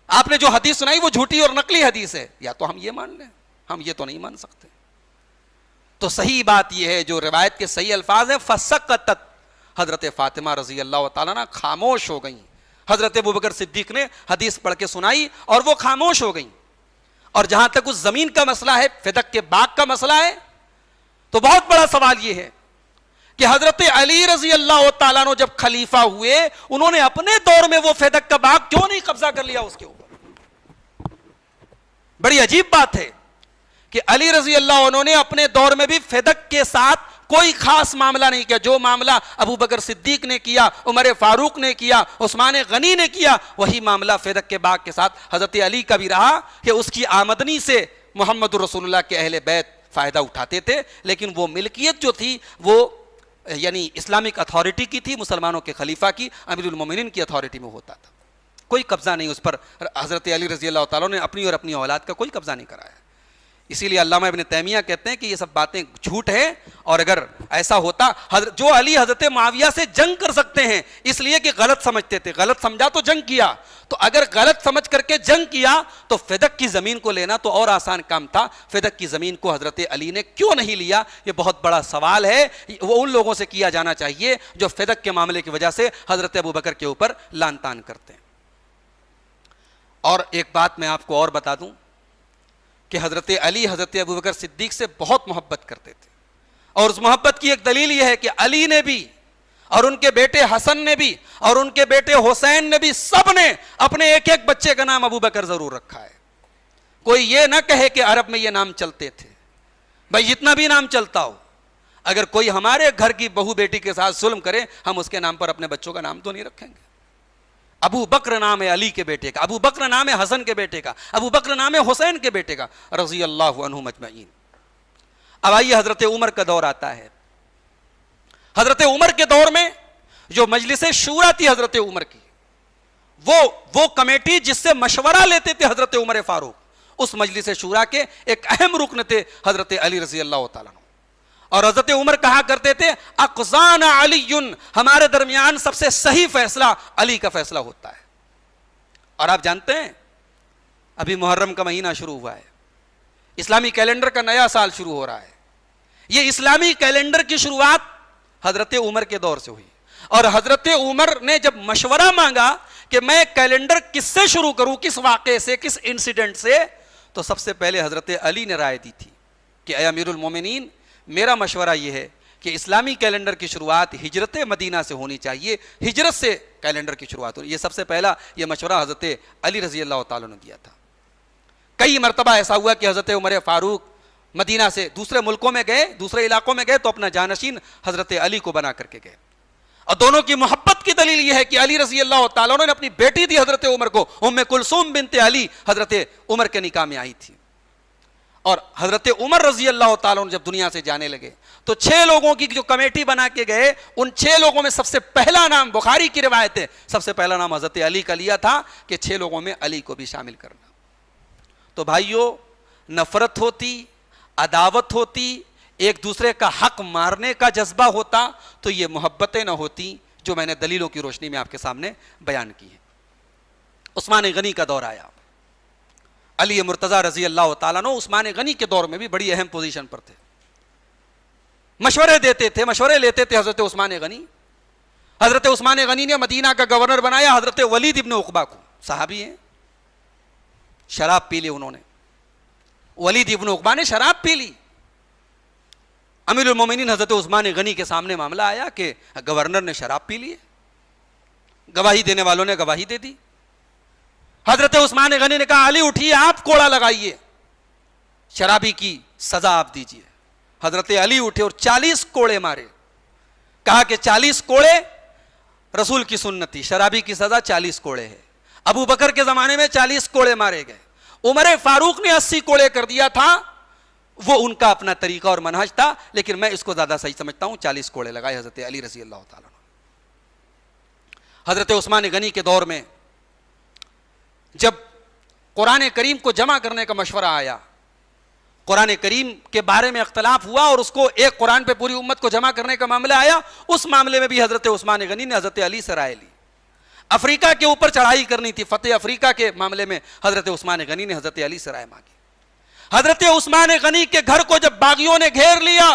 [SPEAKER 1] آپ نے جو حدیث سنائی وہ جھوٹی اور نقلی حدیث ہے. یا تو ہم یہ مان لیں, ہم یہ تو نہیں مان سکتے. تو صحیح بات یہ ہے, جو روایت کے صحیح الفاظ ہیں فسقطت, حضرت فاطمہ رضی اللہ تعالیٰ عنہ خاموش ہو گئیں. حضرت ابو بکر صدیق نے حدیث پڑھ کے سنائی اور وہ خاموش ہو گئیں. اور جہاں تک اس زمین کا مسئلہ ہے, فدق کے باغ کا مسئلہ ہے, تو بہت بڑا سوال یہ ہے کہ حضرت علی رضی اللہ تعالیٰ عنہ جب خلیفہ ہوئے, انہوں نے اپنے دور میں وہ فدق کا باغ کیوں نہیں قبضہ کر لیا اس کے اوپر؟ بڑی عجیب بات ہے کہ علی رضی اللہ عنہ نے اپنے دور میں بھی فدق کے ساتھ کوئی خاص معاملہ نہیں کیا. جو معاملہ ابو بکر صدیق نے کیا, عمر فاروق نے کیا, عثمان غنی نے کیا, وہی معاملہ فدق کے باغ کے ساتھ حضرت علی کا بھی رہا کہ اس کی آمدنی سے محمد رسول اللہ کے اہل بیت فائدہ اٹھاتے تھے. لیکن وہ ملکیت جو تھی وہ یعنی اسلامک اتھارٹی کی تھی, مسلمانوں کے خلیفہ کی, امیر المومنین کی اتھارٹی میں ہوتا تھا. کوئی قبضہ نہیں اس پر. حضرت علی رضی اللہ تعالیٰ نے اپنی اور اپنی اولاد کا کوئی قبضہ نہیں کرایا. اسی لیے علامہ ابن تیمیہ کہتے ہیں کہ یہ سب باتیں جھوٹ ہیں, اور اگر ایسا ہوتا جو علی حضرت معاویہ سے جنگ کر سکتے ہیں اس لیے کہ غلط سمجھتے تھے, غلط سمجھا تو جنگ کیا, تو اگر غلط سمجھ کر کے جنگ کیا تو فدق کی زمین کو لینا تو اور آسان کام تھا. فدق کی زمین کو حضرت علی نے کیوں نہیں لیا, یہ بہت بڑا سوال ہے. وہ ان لوگوں سے کیا جانا چاہیے جو فدق کے معاملے کی وجہ سے حضرت ابو بکر کے اوپر لان تان کرتے ہیں. اور ایک بات میں آپ کو اور بتا دوں کہ حضرت علی حضرت ابو بکر صدیق سے بہت محبت کرتے تھے, اور اس محبت کی ایک دلیل یہ ہے کہ علی نے بھی اور ان کے بیٹے حسن نے بھی اور ان کے بیٹے حسین نے بھی, سب نے اپنے ایک ایک بچے کا نام ابو بکر ضرور رکھا ہے. کوئی یہ نہ کہے کہ عرب میں یہ نام چلتے تھے. بھائی جتنا بھی نام چلتا ہو, اگر کوئی ہمارے گھر کی بہو بیٹی کے ساتھ ظلم کرے, ہم اس کے نام پر اپنے بچوں کا نام تو نہیں رکھیں گے. ابو بکر نام ہے علی کے بیٹے کا, ابو بکر نام ہے حسن کے بیٹے کا, ابو بکر نام ہے حسین کے بیٹے کا رضی اللہ عنہم اجمعین. اب آئیے حضرت عمر کا دور آتا ہے. حضرت عمر کے دور میں جو مجلس شورا تھی حضرت عمر کی, وہ کمیٹی جس سے مشورہ لیتے تھے حضرت عمر فاروق, اس مجلس شورا کے ایک اہم رکن تھے حضرت علی رضی اللہ تعالیٰ عنہ. اور حضرت عمر کہا کرتے تھے اقضانا علی، ہمارے درمیان سب سے صحیح فیصلہ علی کا فیصلہ ہوتا ہے۔ اور آپ جانتے ہیں ابھی محرم کا مہینہ شروع ہوا ہے، اسلامی کیلنڈر کا نیا سال شروع ہو رہا ہے۔ یہ اسلامی کیلنڈر کی شروعات حضرت عمر کے دور سے ہوئی، اور حضرت عمر نے جب مشورہ مانگا کہ میں کیلنڈر کس سے شروع کروں، کس واقعے سے، کس انسیڈنٹ سے، تو سب سے پہلے حضرت علی نے رائے دی تھی کہ اے امیر المومنین، میرا مشورہ یہ ہے کہ اسلامی کیلنڈر کی شروعات ہجرت مدینہ سے ہونی چاہیے، ہجرت سے کیلنڈر کی شروعات ہونی۔ یہ سب سے پہلا یہ مشورہ حضرت علی رضی اللہ تعالیٰ نے دیا تھا۔ کئی مرتبہ ایسا ہوا کہ حضرت عمر فاروق مدینہ سے دوسرے ملکوں میں گئے، دوسرے علاقوں میں گئے، تو اپنا جانشین حضرت علی کو بنا کر کے گئے۔ اور دونوں کی محبت کی دلیل یہ ہے کہ علی رضی اللہ تعالیٰ نے اپنی بیٹی دی حضرت عمر کو، ام کلثوم بنت علی حضرت عمر کے نکاح میں آئی تھی۔ اور حضرت عمر رضی اللہ تعالیٰ جب دنیا سے جانے لگے تو 6 لوگوں کی جو کمیٹی بنا کے گئے، ان 6 لوگوں میں سب سے پہلا نام، بخاری کی روایت ہے، سب سے پہلا نام حضرت علی کا لیا تھا کہ 6 لوگوں میں علی کو بھی شامل کرنا۔ تو بھائیو، نفرت ہوتی، عداوت ہوتی، ایک دوسرے کا حق مارنے کا جذبہ ہوتا تو یہ محبتیں نہ ہوتی جو میں نے دلیلوں کی روشنی میں آپ کے سامنے بیان کی ہے۔ عثمان غنی کا دور آیا، علی مرتضیٰ رضی اللہ تعالیٰ عنہ عثمان غنی کے دور میں بھی بڑی اہم پوزیشن پر تھے، مشورے دیتے تھے، مشورے لیتے تھے حضرت عثمان غنی۔ حضرت عثمان غنی نے مدینہ کا گورنر بنایا حضرت ولید ابن عقبہ کو، صحابی ہیں، شراب پی لی انہوں نے، ولید ابن عقبہ نے شراب پی لی۔ امیر المومنین حضرت عثمان غنی کے سامنے معاملہ آیا کہ گورنر نے شراب پی لی ہے، گواہی دینے والوں نے گواہی دے دی۔ حضرت عثمان غنی نے کہا علی اٹھیے، آپ کوڑا لگائیے، شرابی کی سزا آپ دیجیے۔ حضرت علی اٹھے اور 40 کوڑے مارے، کہا کہ 40 کوڑے رسول کی سنت تھی، شرابی کی سزا 40 کوڑے ہے۔ ابو بکر کے زمانے میں 40 کوڑے مارے گئے، عمر فاروق نے 80 کوڑے کر دیا تھا، وہ ان کا اپنا طریقہ اور منہج تھا، لیکن میں اس کو زیادہ صحیح سمجھتا ہوں، 40 کوڑے لگائے حضرت علی رضی اللہ تعالیٰ عنہ۔ حضرت عثمان غنی کے دور میں جب قرآن کریم کو جمع کرنے کا مشورہ آیا، قرآن کریم کے بارے میں اختلاف ہوا اور اس کو ایک قرآن پہ پوری امت کو جمع کرنے کا معاملہ آیا، اس معاملے میں بھی حضرت عثمان غنی نے حضرت علی سے رائے لی۔ افریقہ کے اوپر چڑھائی کرنی تھی، فتح افریقہ کے معاملے میں حضرت عثمان غنی نے حضرت علی سے رائے مانگی۔ حضرت عثمان غنی کے گھر کو جب باغیوں نے گھیر لیا،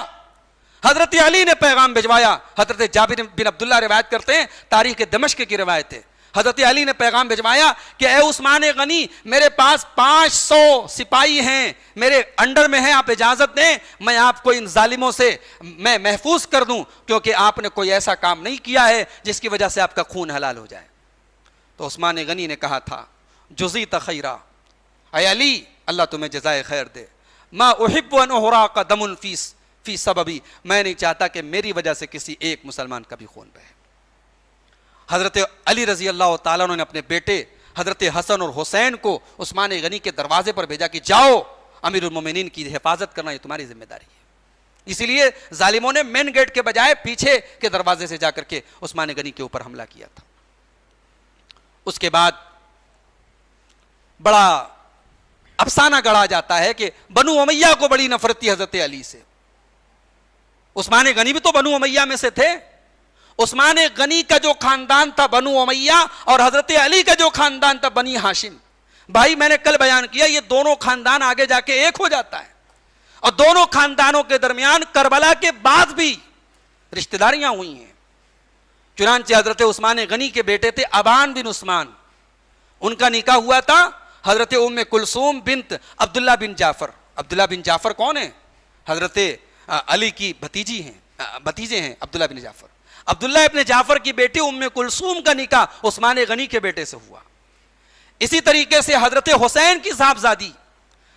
[SPEAKER 1] حضرت علی نے پیغام بھجوایا۔ حضرت جابر بن عبداللہ روایت کرتے ہیں، تاریخ دمشق کی روایت ہے، حضرت علی نے پیغام بھجوایا کہ اے عثمان غنی، میرے پاس 500 سپاہی ہیں، میرے انڈر میں ہیں، آپ اجازت دیں میں آپ کو ان ظالموں سے میں محفوظ کر دوں، کیونکہ آپ نے کوئی ایسا کام نہیں کیا ہے جس کی وجہ سے آپ کا خون حلال ہو جائے۔ تو عثمان غنی نے کہا تھا جزیت خیرا، اے علی اللہ تمہیں جزائے خیر دے، ما احب ان احراق دم فی سببی، میں نہیں چاہتا کہ میری وجہ سے کسی ایک مسلمان کا بھی خون بہے۔ حضرت علی رضی اللہ تعالیٰ نے اپنے بیٹے حضرت حسن اور حسین کو عثمان غنی کے دروازے پر بھیجا کہ جاؤ امیر المومنین کی حفاظت کرنا، یہ تمہاری ذمہ داری ہے۔ اسی لیے ظالموں نے مین گیٹ کے بجائے پیچھے کے دروازے سے جا کر کے عثمان غنی کے اوپر حملہ کیا تھا۔ اس کے بعد بڑا افسانہ گڑھا جاتا ہے کہ بنو امیہ کو بڑی نفرت تھی حضرت علی سے۔ عثمان غنی بھی تو بنو امیہ میں سے تھے۔ عثمان غنی کا جو خاندان تھا بنو امیہ اور حضرت علی کا جو خاندان تھا بنی ہاشم، بھائی میں نے کل بیان کیا یہ دونوں خاندان آگے جا کے ایک ہو جاتا ہے، اور دونوں خاندانوں کے درمیان کربلا کے بعد بھی رشتہ داریاں ہوئی ہیں۔ چنانچہ حضرت عثمان غنی کے بیٹے تھے ابان بن عثمان، ان کا نکاح ہوا تھا حضرت ام کلثوم بنت عبداللہ بن جعفر۔ عبداللہ بن جعفر کون ہیں؟ حضرت علی کی بھتیجے ہیں عبداللہ بن جعفر۔ عبداللہ ابن جعفر کی بیٹی ام کلثوم کا نکاح عثمان غنی کے بیٹے سے ہوا۔ اسی طریقے سے حضرت حسین کی صاحبزادی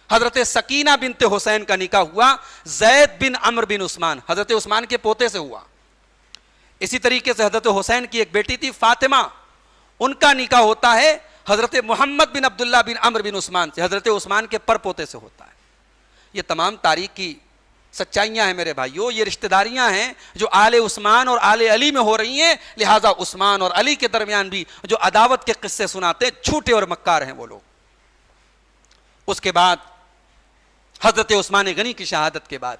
[SPEAKER 1] حضرت سکینہ بنت حسین کا نکاح ہوا زید بن عمرو بن عثمان، حضرت عثمان کے پوتے سے ہوا۔ اسی طریقے سے حضرت حسین کی ایک بیٹی تھی فاطمہ، ان کا نکاح ہوتا ہے حضرت محمد بن عبداللہ بن عمرو بن عثمان سے، حضرت عثمان کے پر پوتے سے ہوتا ہے۔ یہ تمام تاریخ کی سچائیاں ہیں میرے بھائیوں، یہ رشتہ داریاں ہیں جو آل عثمان اور آل علی میں ہو رہی ہیں، لہٰذا عثمان اور علی کے درمیان بھی جو عداوت کے قصے سناتے ہیں جھوٹے اور مکار ہیں وہ لوگ۔ اس کے بعد حضرت عثمان غنی کی شہادت کے بعد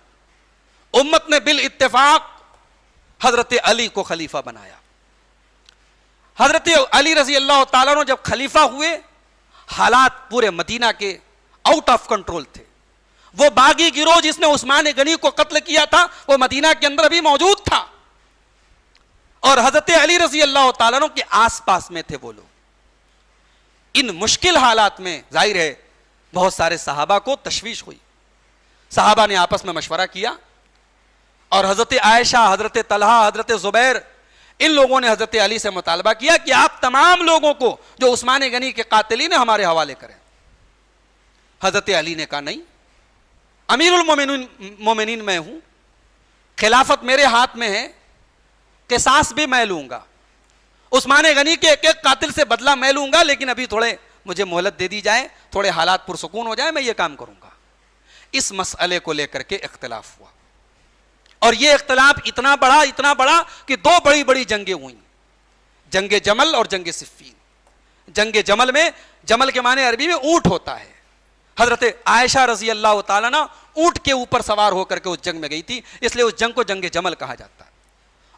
[SPEAKER 1] امت نے بالاتفاق حضرت علی کو خلیفہ بنایا. حضرت علی رضی اللہ تعالیٰ عنہ جب خلیفہ ہوئے، حالات پورے مدینہ کے آؤٹ آف کنٹرول تھے. وہ باغی گروہ جس نے عثمان غنی کو قتل کیا تھا وہ مدینہ کے اندر بھی موجود تھا، اور حضرت علی رضی اللہ تعالیٰ عنہ کے آس پاس میں تھے وہ لوگ. ان مشکل حالات میں ظاہر ہے بہت سارے صحابہ کو تشویش ہوئی. صحابہ نے آپس میں مشورہ کیا، اور حضرت عائشہ، حضرت طلحہ، حضرت زبیر، ان لوگوں نے حضرت علی سے مطالبہ کیا کہ آپ تمام لوگوں کو جو عثمان غنی کے قاتلین ہیں ہمارے حوالے کریں. حضرت علی نے کہا نہیں، امیر المومنین میں ہوں، خلافت میرے ہاتھ میں ہے، قصاص بھی میں لوں گا، عثمان غنی کے ایک ایک قاتل سے بدلہ میں لوں گا، لیکن ابھی تھوڑے مجھے مہلت دے دی جائے، تھوڑے حالات پرسکون ہو جائے، میں یہ کام کروں گا. اس مسئلے کو لے کر کے اختلاف ہوا، اور یہ اختلاف اتنا بڑا کہ دو بڑی بڑی جنگیں ہوئیں، جنگ جمل اور جنگ صفین. جنگ جمل میں، جمل کے معنی عربی میں اونٹ ہوتا ہے، حضرت عائشہ رضی اللہ تعالیٰ عنہ اونٹ کے اوپر سوار ہو کر کے اس جنگ میں گئی تھی، اس لیے اس جنگ کو جنگ جمل کہا جاتا ہے.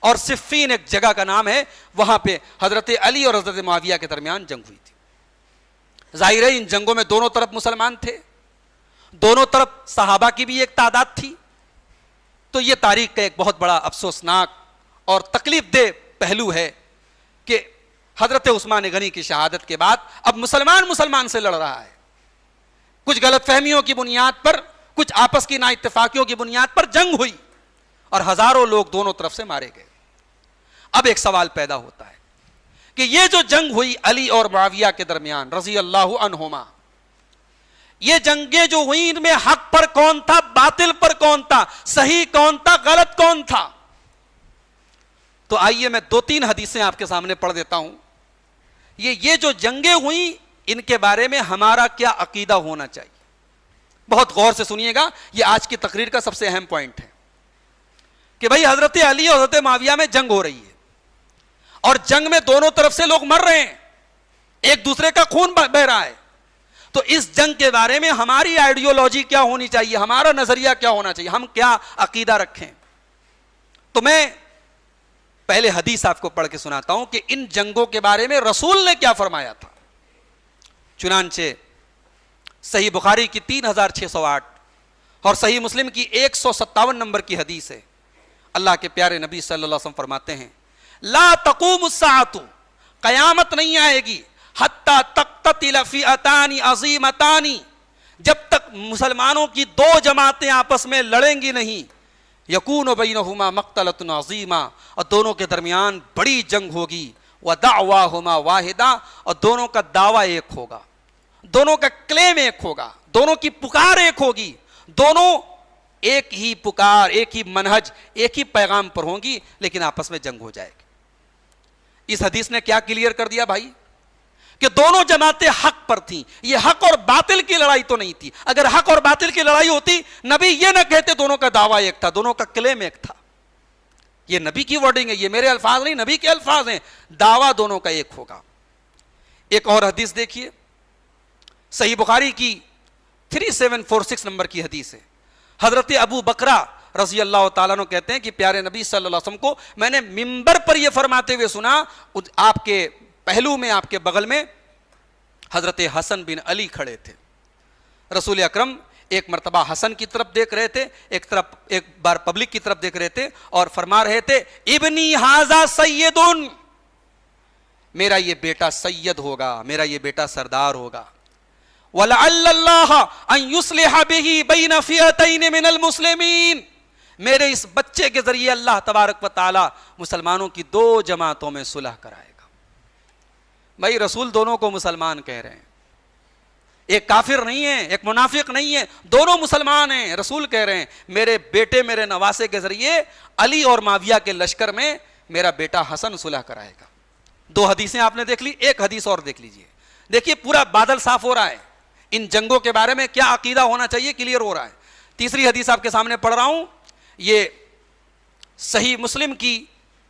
[SPEAKER 1] اور صفین ایک جگہ کا نام ہے، وہاں پہ حضرت علی اور حضرت معاویہ کے درمیان جنگ ہوئی تھی. ظاہر ہے ان جنگوں میں دونوں طرف مسلمان تھے، دونوں طرف صحابہ کی بھی ایک تعداد تھی. تو یہ تاریخ کا ایک بہت بڑا افسوسناک اور تکلیف دہ پہلو ہے کہ حضرت عثمان غنی کی شہادت کے بعد اب مسلمان سے لڑ رہا ہے. کچھ غلط فہمیوں کی بنیاد پر، کچھ آپس کی نا اتفاقیوں کی بنیاد پر جنگ ہوئی، اور ہزاروں لوگ دونوں طرف سے مارے گئے. اب ایک سوال پیدا ہوتا ہے کہ یہ جو جنگ ہوئی علی اور معاویہ کے درمیان رضی اللہ عنہما، یہ جنگیں جو ہوئی ان میں حق پر کون تھا، باطل پر کون تھا، صحیح کون تھا، غلط کون تھا؟ تو آئیے میں 2-3 حدیثیں آپ کے سامنے پڑھ دیتا ہوں. یہ جو جنگیں ہوئیں ان کے بارے میں ہمارا کیا عقیدہ ہونا چاہیے. بہت غور سے سنیے گا، یہ آج کی تقریر کا سب سے اہم پوائنٹ ہے کہ بھائی حضرت علی اور حضرت معاویہ میں جنگ ہو رہی ہے، اور جنگ میں دونوں طرف سے لوگ مر رہے ہیں، ایک دوسرے کا خون بہ رہا ہے. تو اس جنگ کے بارے میں ہماری آئیڈیولوجی کیا ہونی چاہیے، ہمارا نظریہ کیا ہونا چاہیے، ہم کیا عقیدہ رکھیں. تو میں پہلے حدیث آپ کو پڑھ کے سناتا ہوں کہ ان جنگوں کے بارے میں رسول نے کیا فرمایا تھا. چنانچہ صحیح بخاری کی 3608 اور صحیح مسلم کی 157 نمبر کی حدیث ہے. اللہ کے پیارے نبی صلی اللہ علیہ وسلم فرماتے ہیں لا تقوم الساعۃ، قیامت نہیں آئے گی حتی تقتتل فئتان عظیمتان، جب تک مسلمانوں کی 2 جماعتیں آپس میں لڑیں گی نہیں، یکون بینہما مقتلۃ عظیمہ، اور دونوں کے درمیان بڑی جنگ ہوگی، ودعواہما واحدہ، اور دونوں کا دعویٰ ایک ہوگا، دونوں کا کلیم ایک ہوگا، دونوں کی پکار ایک ہوگی، دونوں ایک ہی پکار، ایک ہی منہج، ایک ہی پیغام پر ہوں گی، لیکن آپس میں جنگ ہو جائے گی. اس حدیث نے کیا کلیئر کر دیا بھائی کہ دونوں جماعتیں حق پر تھیں. یہ حق اور باطل کی لڑائی تو نہیں تھی. اگر حق اور باطل کی لڑائی ہوتی نبی یہ نہ کہتے دونوں کا دعویٰ ایک تھا، دونوں کا کلیم ایک تھا. یہ نبی کی ورڈنگ ہے، یہ میرے الفاظ نہیں، نبی کے الفاظ ہیں. دعویٰ دونوں کا ایک ہوگا. ایک اور حدیث دیکھیے، صحیح بخاری کی 3746 نمبر کی حدیث ہے. حضرت ابو بکرہ رضی اللہ تعالیٰ عنہ کہتے ہیں کہ پیارے نبی صلی اللہ علیہ وسلم کو میں نے منبر پر یہ فرماتے ہوئے سنا، آپ کے پہلو میں، آپ کے بغل میں حضرت حسن بن علی کھڑے تھے. رسول اکرم ایک مرتبہ حسن کی طرف دیکھ رہے تھے، ایک بار پبلک کی طرف دیکھ رہے تھے، اور فرما رہے تھے ابنی ھذا سید، میرا یہ بیٹا سید ہوگا، میرا یہ بیٹا سردار ہوگا. وَلَعَلَّ اللَّهَ أَن يُصْلِحَ بِهِ بَيْنَ فِئَتَيْنِ مِنَ الْمُسْلِمِينَ، میرے اس بچے کے ذریعے اللہ تبارک و تعالی مسلمانوں کی 2 جماعتوں میں صلح کرائے گا. بھائی رسول دونوں کو مسلمان کہہ رہے ہیں، ایک کافر نہیں ہے، ایک منافق نہیں ہے، دونوں مسلمان ہیں. رسول کہہ رہے ہیں میرے بیٹے، میرے نواسے کے ذریعے علی اور معاویہ کے لشکر میں میرا بیٹا حسن صلح کرائے گا. 2 حدیثیں آپ نے دیکھ لی، ایک حدیث اور دیکھ لیجئے. دیکھیے پورا بادل صاف ہو رہا ہے، ان جنگوں کے بارے میں کیا عقیدہ ہونا چاہیے کلیئر ہو رہا ہے. تیسری حدیث آپ کے سامنے پڑھ رہا ہوں، یہ صحیح مسلم کی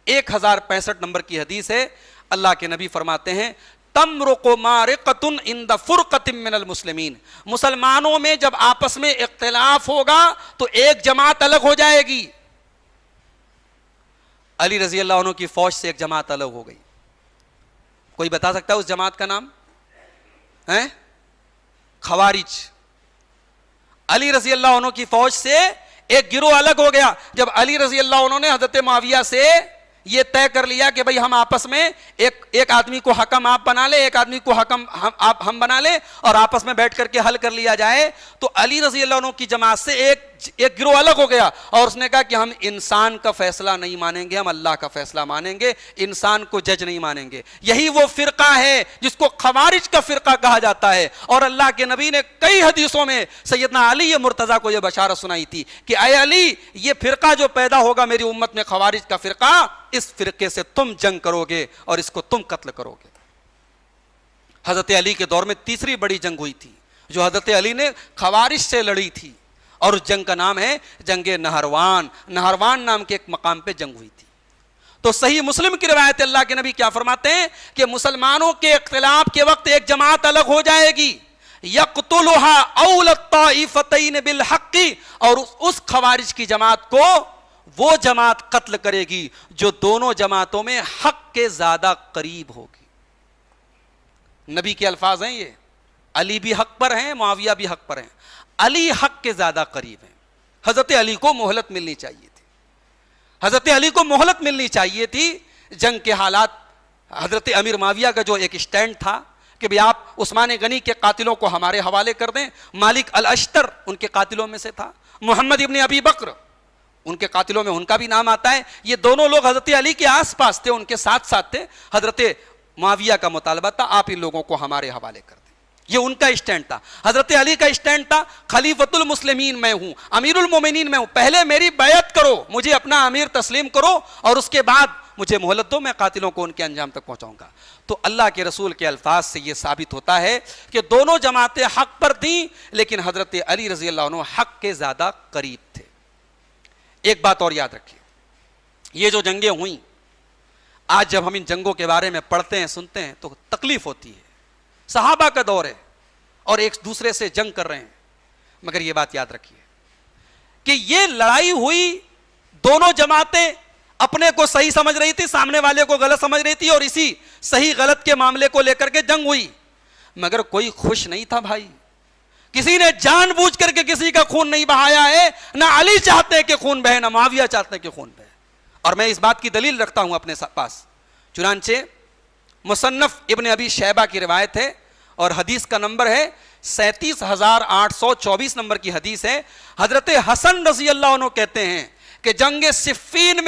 [SPEAKER 1] 1065 نمبر کی حدیث ہے. اللہ کے نبی فرماتے ہیں تمرق مارقۃ عند فرقۃ من المسلمین، مسلمانوں میں جب آپس میں اختلاف ہوگا تو ایک جماعت الگ ہو جائے گی، علی رضی اللہ عنہ کی فوج سے ایک جماعت الگ ہو گئی. کوئی بتا سکتا ہے اس جماعت کا نام؟ خوارج. علی رضی اللہ عنہ کی فوج سے ایک گروہ الگ ہو گیا. جب علی رضی اللہ عنہ نے حضرت معاویہ سے یہ طے کر لیا کہ بھئی ہم آپس میں ایک آدمی کو حکم آپ بنا لے, ایک آدمی کو حکم ہم بنا لے, اور آپس میں بیٹھ کر کے حل کر لیا جائے, تو علی رضی اللہ عنہ کی جماعت سے ایک گروہ الگ ہو گیا اور اس نے کہا کہ ہم انسان کا فیصلہ نہیں مانیں گے, ہم اللہ کا فیصلہ مانیں گے, انسان کو جج نہیں مانیں گے. یہی وہ فرقہ ہے جس کو خوارج کا فرقہ کہا جاتا ہے. اور اللہ کے نبی نے کئی حدیثوں میں سیدنا علی مرتضیٰ کو یہ بشارت سنائی تھی کہ اے علی, یہ فرقہ جو پیدا ہوگا میری امت میں, خوارج کا فرقہ, اس فرقے سے تم جنگ کرو گے اور اس کو تم قتل کرو گے. حضرت علی کے دور میں تیسری بڑی جنگ ہوئی تھی جو حضرت علی نے خوارج سے لڑی تھی, اور اس جنگ کا نام ہے جنگ نہروان. نہروان نام کے ایک مقام پہ جنگ ہوئی تھی. تو صحیح مسلم کی روایت اللہ کے نبی کیا فرماتے ہیں کہ مسلمانوں کے اختلاف کے وقت ایک جماعت الگ ہو جائے گی, یقتلها اول الطائفتین بالحق, اور اس خوارج کی جماعت کو وہ جماعت قتل کرے گی جو دونوں جماعتوں میں حق کے زیادہ قریب ہوگی. نبی کے الفاظ ہیں یہ. علی بھی حق پر ہیں, معاویہ بھی حق پر ہیں. علی حق کے زیادہ قریب ہیں. حضرت علی کو مہلت ملنی چاہیے تھی, حضرت علی کو مہلت ملنی چاہیے تھی. جنگ کے حالات, حضرت امیر معاویہ کا جو ایک سٹینڈ تھا کہ بھی آپ عثمان غنی کے قاتلوں کو ہمارے حوالے کر دیں. مالک الاشتر ان کے قاتلوں میں سے تھا. محمد ابن ابی بکر ان کے قاتلوں میں ان کا بھی نام آتا ہے. یہ دونوں لوگ حضرت علی کے آس پاس تھے, ان کے ساتھ ساتھ تھے. حضرت معاویہ کا مطالبہ تھا آپ ان لوگوں کو ہمارے حوالے کر دیں. یہ ان کا اسٹینڈ تھا. حضرت علی کا اسٹینڈ تھا خلیفۃ المسلمین میں ہوں, امیر المومنین میں ہوں, پہلے میری بیعت کرو, مجھے اپنا امیر تسلیم کرو, اور اس کے بعد مجھے مہلت دو, میں قاتلوں کو ان کے انجام تک پہنچاؤں گا. تو اللہ کے رسول کے الفاظ سے یہ ثابت ہوتا ہے کہ دونوں جماعتیں حق پر تھیں, لیکن حضرت علی رضی اللہ عنہ حق کے زیادہ قریب تھے. ایک بات اور یاد رکھیے, یہ جو جنگیں ہوئیں, آج جب ہم ان جنگوں کے بارے میں پڑھتے ہیں, سنتے ہیں, تو تکلیف ہوتی ہے. صحابہ کا دور ہے اور ایک دوسرے سے جنگ کر رہے ہیں, مگر یہ بات یاد رکھیے کہ یہ لڑائی ہوئی, دونوں جماعتیں اپنے کو صحیح سمجھ رہی تھی, سامنے والے کو غلط سمجھ رہی تھی, اور اسی صحیح غلط کے معاملے کو لے کر کے جنگ ہوئی. مگر کوئی خوش نہیں تھا بھائی, کسی نے جان بوجھ کر کے کسی کا خون نہیں بہایا ہے. نہ علی چاہتے کہ خون بہے, نہ معاویہ چاہتے کہ خون بہے. اور میں اس بات کی دلیل رکھتا ہوں اپنے پاس. چنانچہ مصنف ابن ابی شیبہ کی روایت ہے اور حدیث کا نمبر ہے 37,824 نمبر کی حدیث ہے. حضرت حسن رضی اللہ عنہ کہتے ہیں کہ جنگ صفین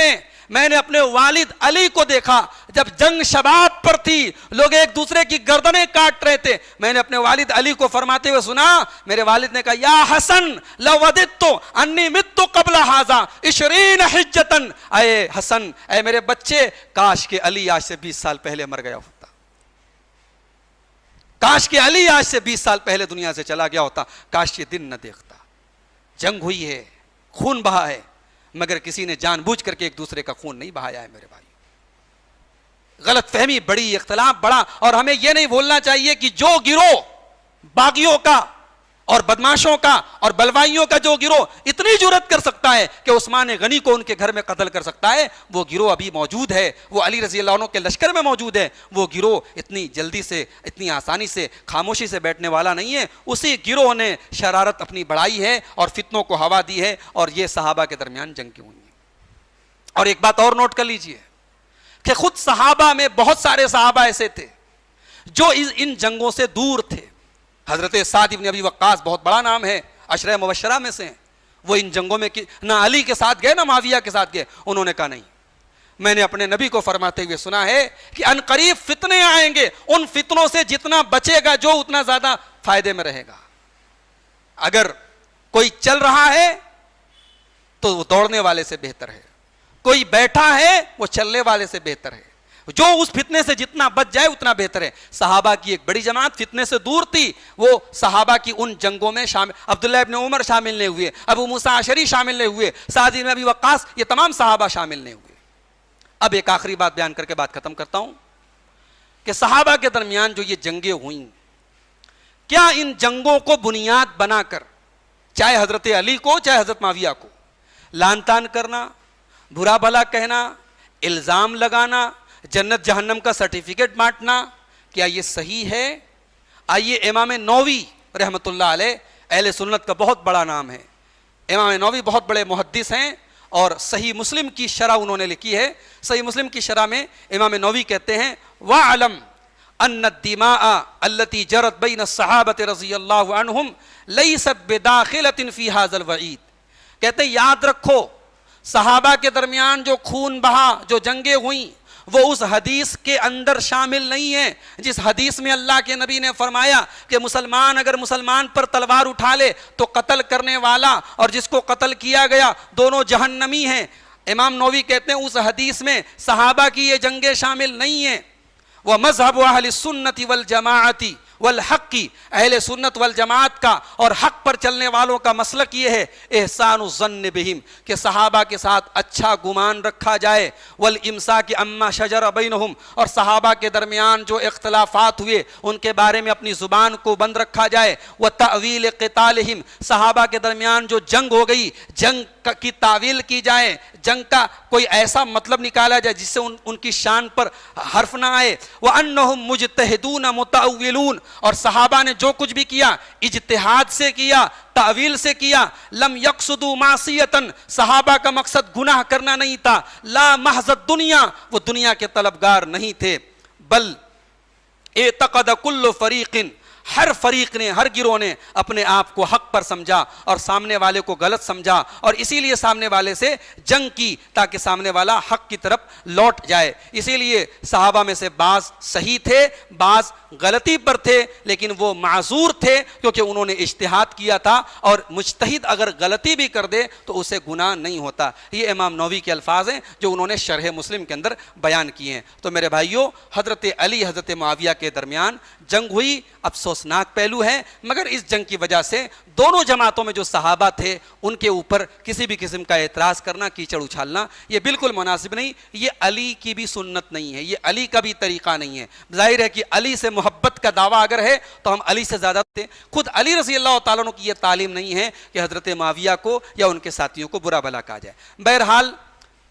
[SPEAKER 1] میں نے اپنے والد علی کو دیکھا. جب جنگ شباب پر تھی, لوگ ایک دوسرے کی گردنیں کاٹ رہے تھے, میں نے اپنے والد علی کو فرماتے ہوئے سنا. میرے والد نے کہا یا حسن لوددت انی مت قبل ھذا 20 حجۃ, اے حسن, اے میرے بچے, کاش کہ علی آج سے 20 سال پہلے مر گیا ہوتا, کاش کہ علی آج سے 20 سال پہلے دنیا سے چلا گیا ہوتا, کاش یہ دن نہ دیکھتا. جنگ ہوئی ہے, خون بہا ہے, مگر کسی نے جان بوجھ کر کے ایک دوسرے کا خون نہیں بہایا ہے. میرے بھائی, غلط فہمی بڑی, اختلاف بڑا. اور ہمیں یہ نہیں بھولنا چاہیے کہ جو گروہ باغیوں کا اور بدماشوں کا اور بلوائیوں کا جو گروہ اتنی جرأت کر سکتا ہے کہ عثمان غنی کو ان کے گھر میں قتل کر سکتا ہے, وہ گروہ ابھی موجود ہے, وہ علی رضی اللہ عنہ کے لشکر میں موجود ہے. وہ گروہ اتنی جلدی سے, اتنی آسانی سے, خاموشی سے بیٹھنے والا نہیں ہے. اسی گروہ نے شرارت اپنی بڑھائی ہے اور فتنوں کو ہوا دی ہے, اور یہ صحابہ کے درمیان جنگیں ہوئی ہیں. اور ایک بات اور نوٹ کر لیجئے کہ خود صحابہ میں بہت سارے صحابہ ایسے تھے جو ان جنگوں سے دور تھے. حضرت سعد ابن ابی وقاص بہت بڑا نام ہے, عشرہ مبشرہ میں سے ہیں. وہ ان جنگوں میں نہ علی کے ساتھ گئے نہ معاویہ کے ساتھ گئے. انہوں نے کہا نہیں, میں نے اپنے نبی کو فرماتے ہوئے سنا ہے کہ ان قریب فتنے آئیں گے, ان فتنوں سے جتنا بچے گا جو اتنا زیادہ فائدے میں رہے گا. اگر کوئی چل رہا ہے تو وہ دوڑنے والے سے بہتر ہے, کوئی بیٹھا ہے وہ چلنے والے سے بہتر ہے. جو اس فتنے سے جتنا بچ جائے اتنا بہتر ہے. صحابہ کی ایک بڑی جماعت فتنے سے دور تھی, وہ صحابہ کی ان جنگوں میں شامل, عبداللہ ابن عمر شامل نہیں ہوئے, ابو موسیٰ اشعری شامل نہیں ہوئے, سعد بن ابی وقاص, یہ تمام صحابہ شامل نہیں ہوئے. اب ایک آخری بات بیان کر کے بات ختم کرتا ہوں کہ صحابہ کے درمیان جو یہ جنگیں ہوئیں, کیا ان جنگوں کو بنیاد بنا کر چاہے حضرت علی کو چاہے حضرت معاویہ کو لان تان کرنا, برا بھلا کہنا, الزام لگانا، جنت جہنم کا سرٹیفکیٹ بانٹنا، کیا یہ صحیح ہے؟ آئیے امام نووی رحمۃ اللہ علیہ اہل سنت کا بہت بڑا نام ہے، امام نووی بہت بڑے محدث ہیں اور صحیح مسلم کی شرح انہوں نے لکھی ہے۔ صحیح مسلم کی شرح میں امام نووی کہتے ہیں وَاعْلَمْ أَنَّ الدِّمَاءَ الَّتِي جَرَتْ بَيْنَ الصَّحَابَةِ رضی اللہ عنہم لَيْسَتْ بِدَاخِلَةٍ فِي هَذَا الْوَعِيدِ، کہتے ہیں یاد رکھو صحابہ کے درمیان جو خون بہا، جو جنگیں ہوئیں، وہ اس حدیث کے اندر شامل نہیں ہے جس حدیث میں اللہ کے نبی نے فرمایا کہ مسلمان اگر مسلمان پر تلوار اٹھا لے تو قتل کرنے والا اور جس کو قتل کیا گیا دونوں جہنمی ہیں۔ امام نووی کہتے ہیں اس حدیث میں صحابہ کی یہ جنگیں شامل نہیں ہیں۔ وہ مذہب اہل السنت والجماعت والحق کی، اہل سنت والجماعت کا اور حق پر چلنے والوں کا مسلک یہ ہے احسان الظن بہم، کہ صحابہ کے ساتھ اچھا گمان رکھا جائے، والامساک عما شجر بینہم، اور صحابہ کے درمیان جو اختلافات ہوئے ان کے بارے میں اپنی زبان کو بند رکھا جائے، وتأویل قتالہم، صحابہ کے درمیان جو جنگ ہو گئی جنگ کی تعویل کی جائے، جنگ کا کوئی ایسا مطلب نکالا جائے جس سے ان کی شان پر حرف نہ آئے، وَأَنَّهُمْ مُجْتَهِدُونَ مُتَأَوِّلُونَ، اور صحابہ نے جو کچھ بھی کیا اجتہاد سے کیا، تعویل سے کیا، لم یقصدوا معصیتاً، صحابہ کا مقصد گناہ کرنا نہیں تھا، لا محض الدنیا، وہ دنیا کے طلبگار نہیں تھے، بل اعتقد کل فریق، ہر فریق نے، ہر گروہ نے اپنے آپ کو حق پر سمجھا اور سامنے والے کو غلط سمجھا، اور اسی لیے سامنے والے سے جنگ کی تاکہ سامنے والا حق کی طرف لوٹ جائے۔ اسی لیے صحابہ میں سے بعض صحیح تھے، بعض غلطی پر تھے، لیکن وہ معذور تھے کیونکہ انہوں نے اجتہاد کیا تھا، اور مجتہد اگر غلطی بھی کر دے تو اسے گناہ نہیں ہوتا۔ یہ امام نووی کے الفاظ ہیں جو انہوں نے شرح مسلم کے اندر بیان کیے ہیں۔ تو میرے بھائیوں، حضرت علی حضرت معاویہ کے درمیان جنگ ہوئی، افسوسناک پہلو ہے، مگر اس جنگ کی وجہ سے دونوں جماعتوں میں جو صحابہ تھے ان کے اوپر کسی بھی قسم کا اعتراض کرنا، کیچڑ اچھالنا، یہ بالکل مناسب نہیں، یہ علی کی بھی سنت نہیں ہے، یہ علی کا بھی طریقہ نہیں ہے۔ ظاہر ہے کہ علی سے محبت کا دعویٰ اگر ہے تو ہم علی سے زیادہ تھے، خود علی رضی اللہ تعالیٰ عنہ کی یہ تعلیم نہیں ہے کہ حضرت معاویہ کو یا ان کے ساتھیوں کو برا بھلا کہا جائے۔ بہرحال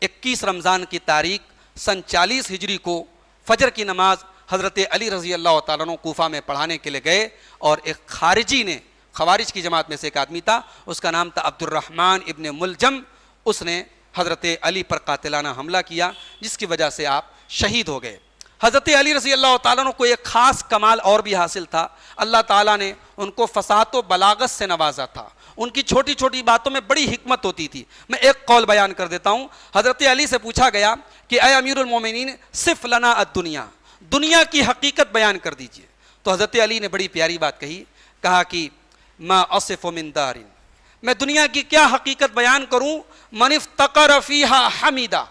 [SPEAKER 1] 21 رمضان کی تاریخ سن 40 ہجری کو فجر کی نماز حضرت علی رضی اللہ تعالیٰ عنہ کوفہ میں پڑھانے کے لیے گئے، اور ایک خارجی نے، خوارج کی جماعت میں سے ایک آدمی تھا، اس کا نام تھا عبد الرحمن ابن ملجم، اس نے حضرت علی پر قاتلانہ حملہ کیا جس کی وجہ سے آپ شہید ہو گئے۔ حضرت علی رضی اللہ تعالیٰ عنہ کو ایک خاص کمال اور بھی حاصل تھا، اللہ تعالیٰ نے ان کو فصاحت و بلاغت سے نوازا تھا، ان کی چھوٹی چھوٹی باتوں میں بڑی حکمت ہوتی تھی۔ میں ایک قول بیان کر دیتا ہوں۔ حضرت علی سے پوچھا گیا کہ اے امیر المومنین صف لنا الدنیا، دنیا کی حقیقت بیان کر دیجئے، تو حضرت علی نے بڑی پیاری بات کہی، کہا کہ ما اصف من دار، میں دنیا کی کیا حقیقت بیان کروں، من افتقر فیہا حمیدہ،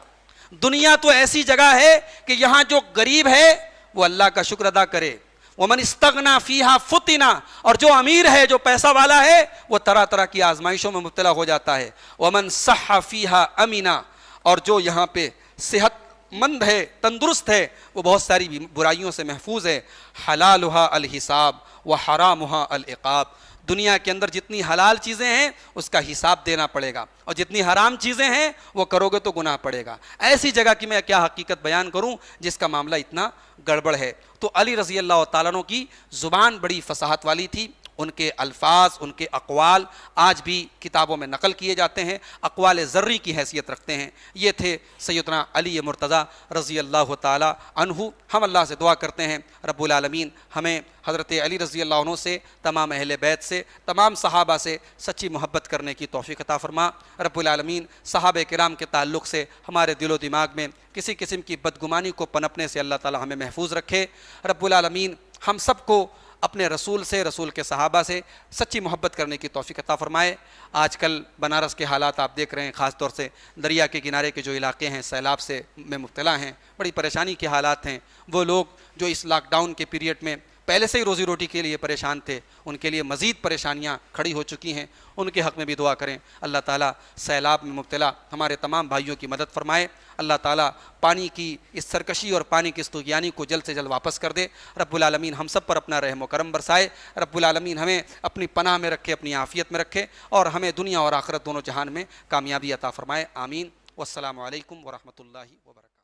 [SPEAKER 1] دنیا تو ایسی جگہ ہے کہ یہاں جو غریب ہے وہ اللہ کا شکر ادا کرے، ومن استغنا فیہا فتنا، اور جو امیر ہے، جو پیسہ والا ہے، وہ طرح طرح کی آزمائشوں میں مبتلا ہو جاتا ہے، ومن صح فیہا امینا، اور جو یہاں پہ صحت مند ہے، تندرست ہے، وہ بہت ساری برائیوں سے محفوظ ہے، حلالہا الحساب وحرامہا العقاب، دنیا کے اندر جتنی حلال چیزیں ہیں اس کا حساب دینا پڑے گا، اور جتنی حرام چیزیں ہیں وہ کرو گے تو گناہ پڑے گا۔ ایسی جگہ کی میں کیا حقیقت بیان کروں جس کا معاملہ اتنا گڑبڑ ہے۔ تو علی رضی اللہ تعالیٰ عنہ کی زبان بڑی فصاحت والی تھی، ان کے الفاظ، ان کے اقوال آج بھی کتابوں میں نقل کیے جاتے ہیں، اقوال ذری کی حیثیت رکھتے ہیں۔ یہ تھے سیدنا علی مرتضیٰ رضی اللہ تعالیٰ عنہ۔ ہم اللہ سے دعا کرتے ہیں رب العالمین ہمیں حضرت علی رضی اللہ عنہ سے، تمام اہل بیت سے، تمام صحابہ سے سچی محبت کرنے کی توفیق عطا فرما۔ رب العالمین صحابہ کرام کے تعلق سے ہمارے دل و دماغ میں کسی قسم کی بدگمانی کو پنپنے سے اللہ تعالی ہمیں محفوظ رکھے۔ رب العالمین ہم سب کو اپنے رسول سے، رسول کے صحابہ سے سچی محبت کرنے کی توفیق عطا فرمائے۔ آج کل بنارس کے حالات آپ دیکھ رہے ہیں، خاص طور سے دریا کے کنارے کے جو علاقے ہیں سیلاب سے میں مبتلا ہیں، بڑی پریشانی کے حالات ہیں۔ وہ لوگ جو اس لاک ڈاؤن کے پیریڈ میں پہلے سے ہی روزی روٹی کے لیے پریشان تھے، ان کے لیے مزید پریشانیاں کھڑی ہو چکی ہیں، ان کے حق میں بھی دعا کریں۔ اللہ تعالیٰ سیلاب میں مبتلا ہمارے تمام بھائیوں کی مدد فرمائے۔ اللہ تعالیٰ پانی کی اس سرکشی اور پانی کی اس طغیانی کو جلد سے جلد واپس کر دے۔ رب العالمین ہم سب پر اپنا رحم و کرم برسائے۔ رب العالمین ہمیں اپنی پناہ میں رکھے، اپنی عافیت میں رکھے، اور ہمیں دنیا اور آخرت دونوں جہان میں کامیابی عطا فرمائے۔ آمین۔ والسلام علیکم ورحمۃ اللہ وبرکاتہ۔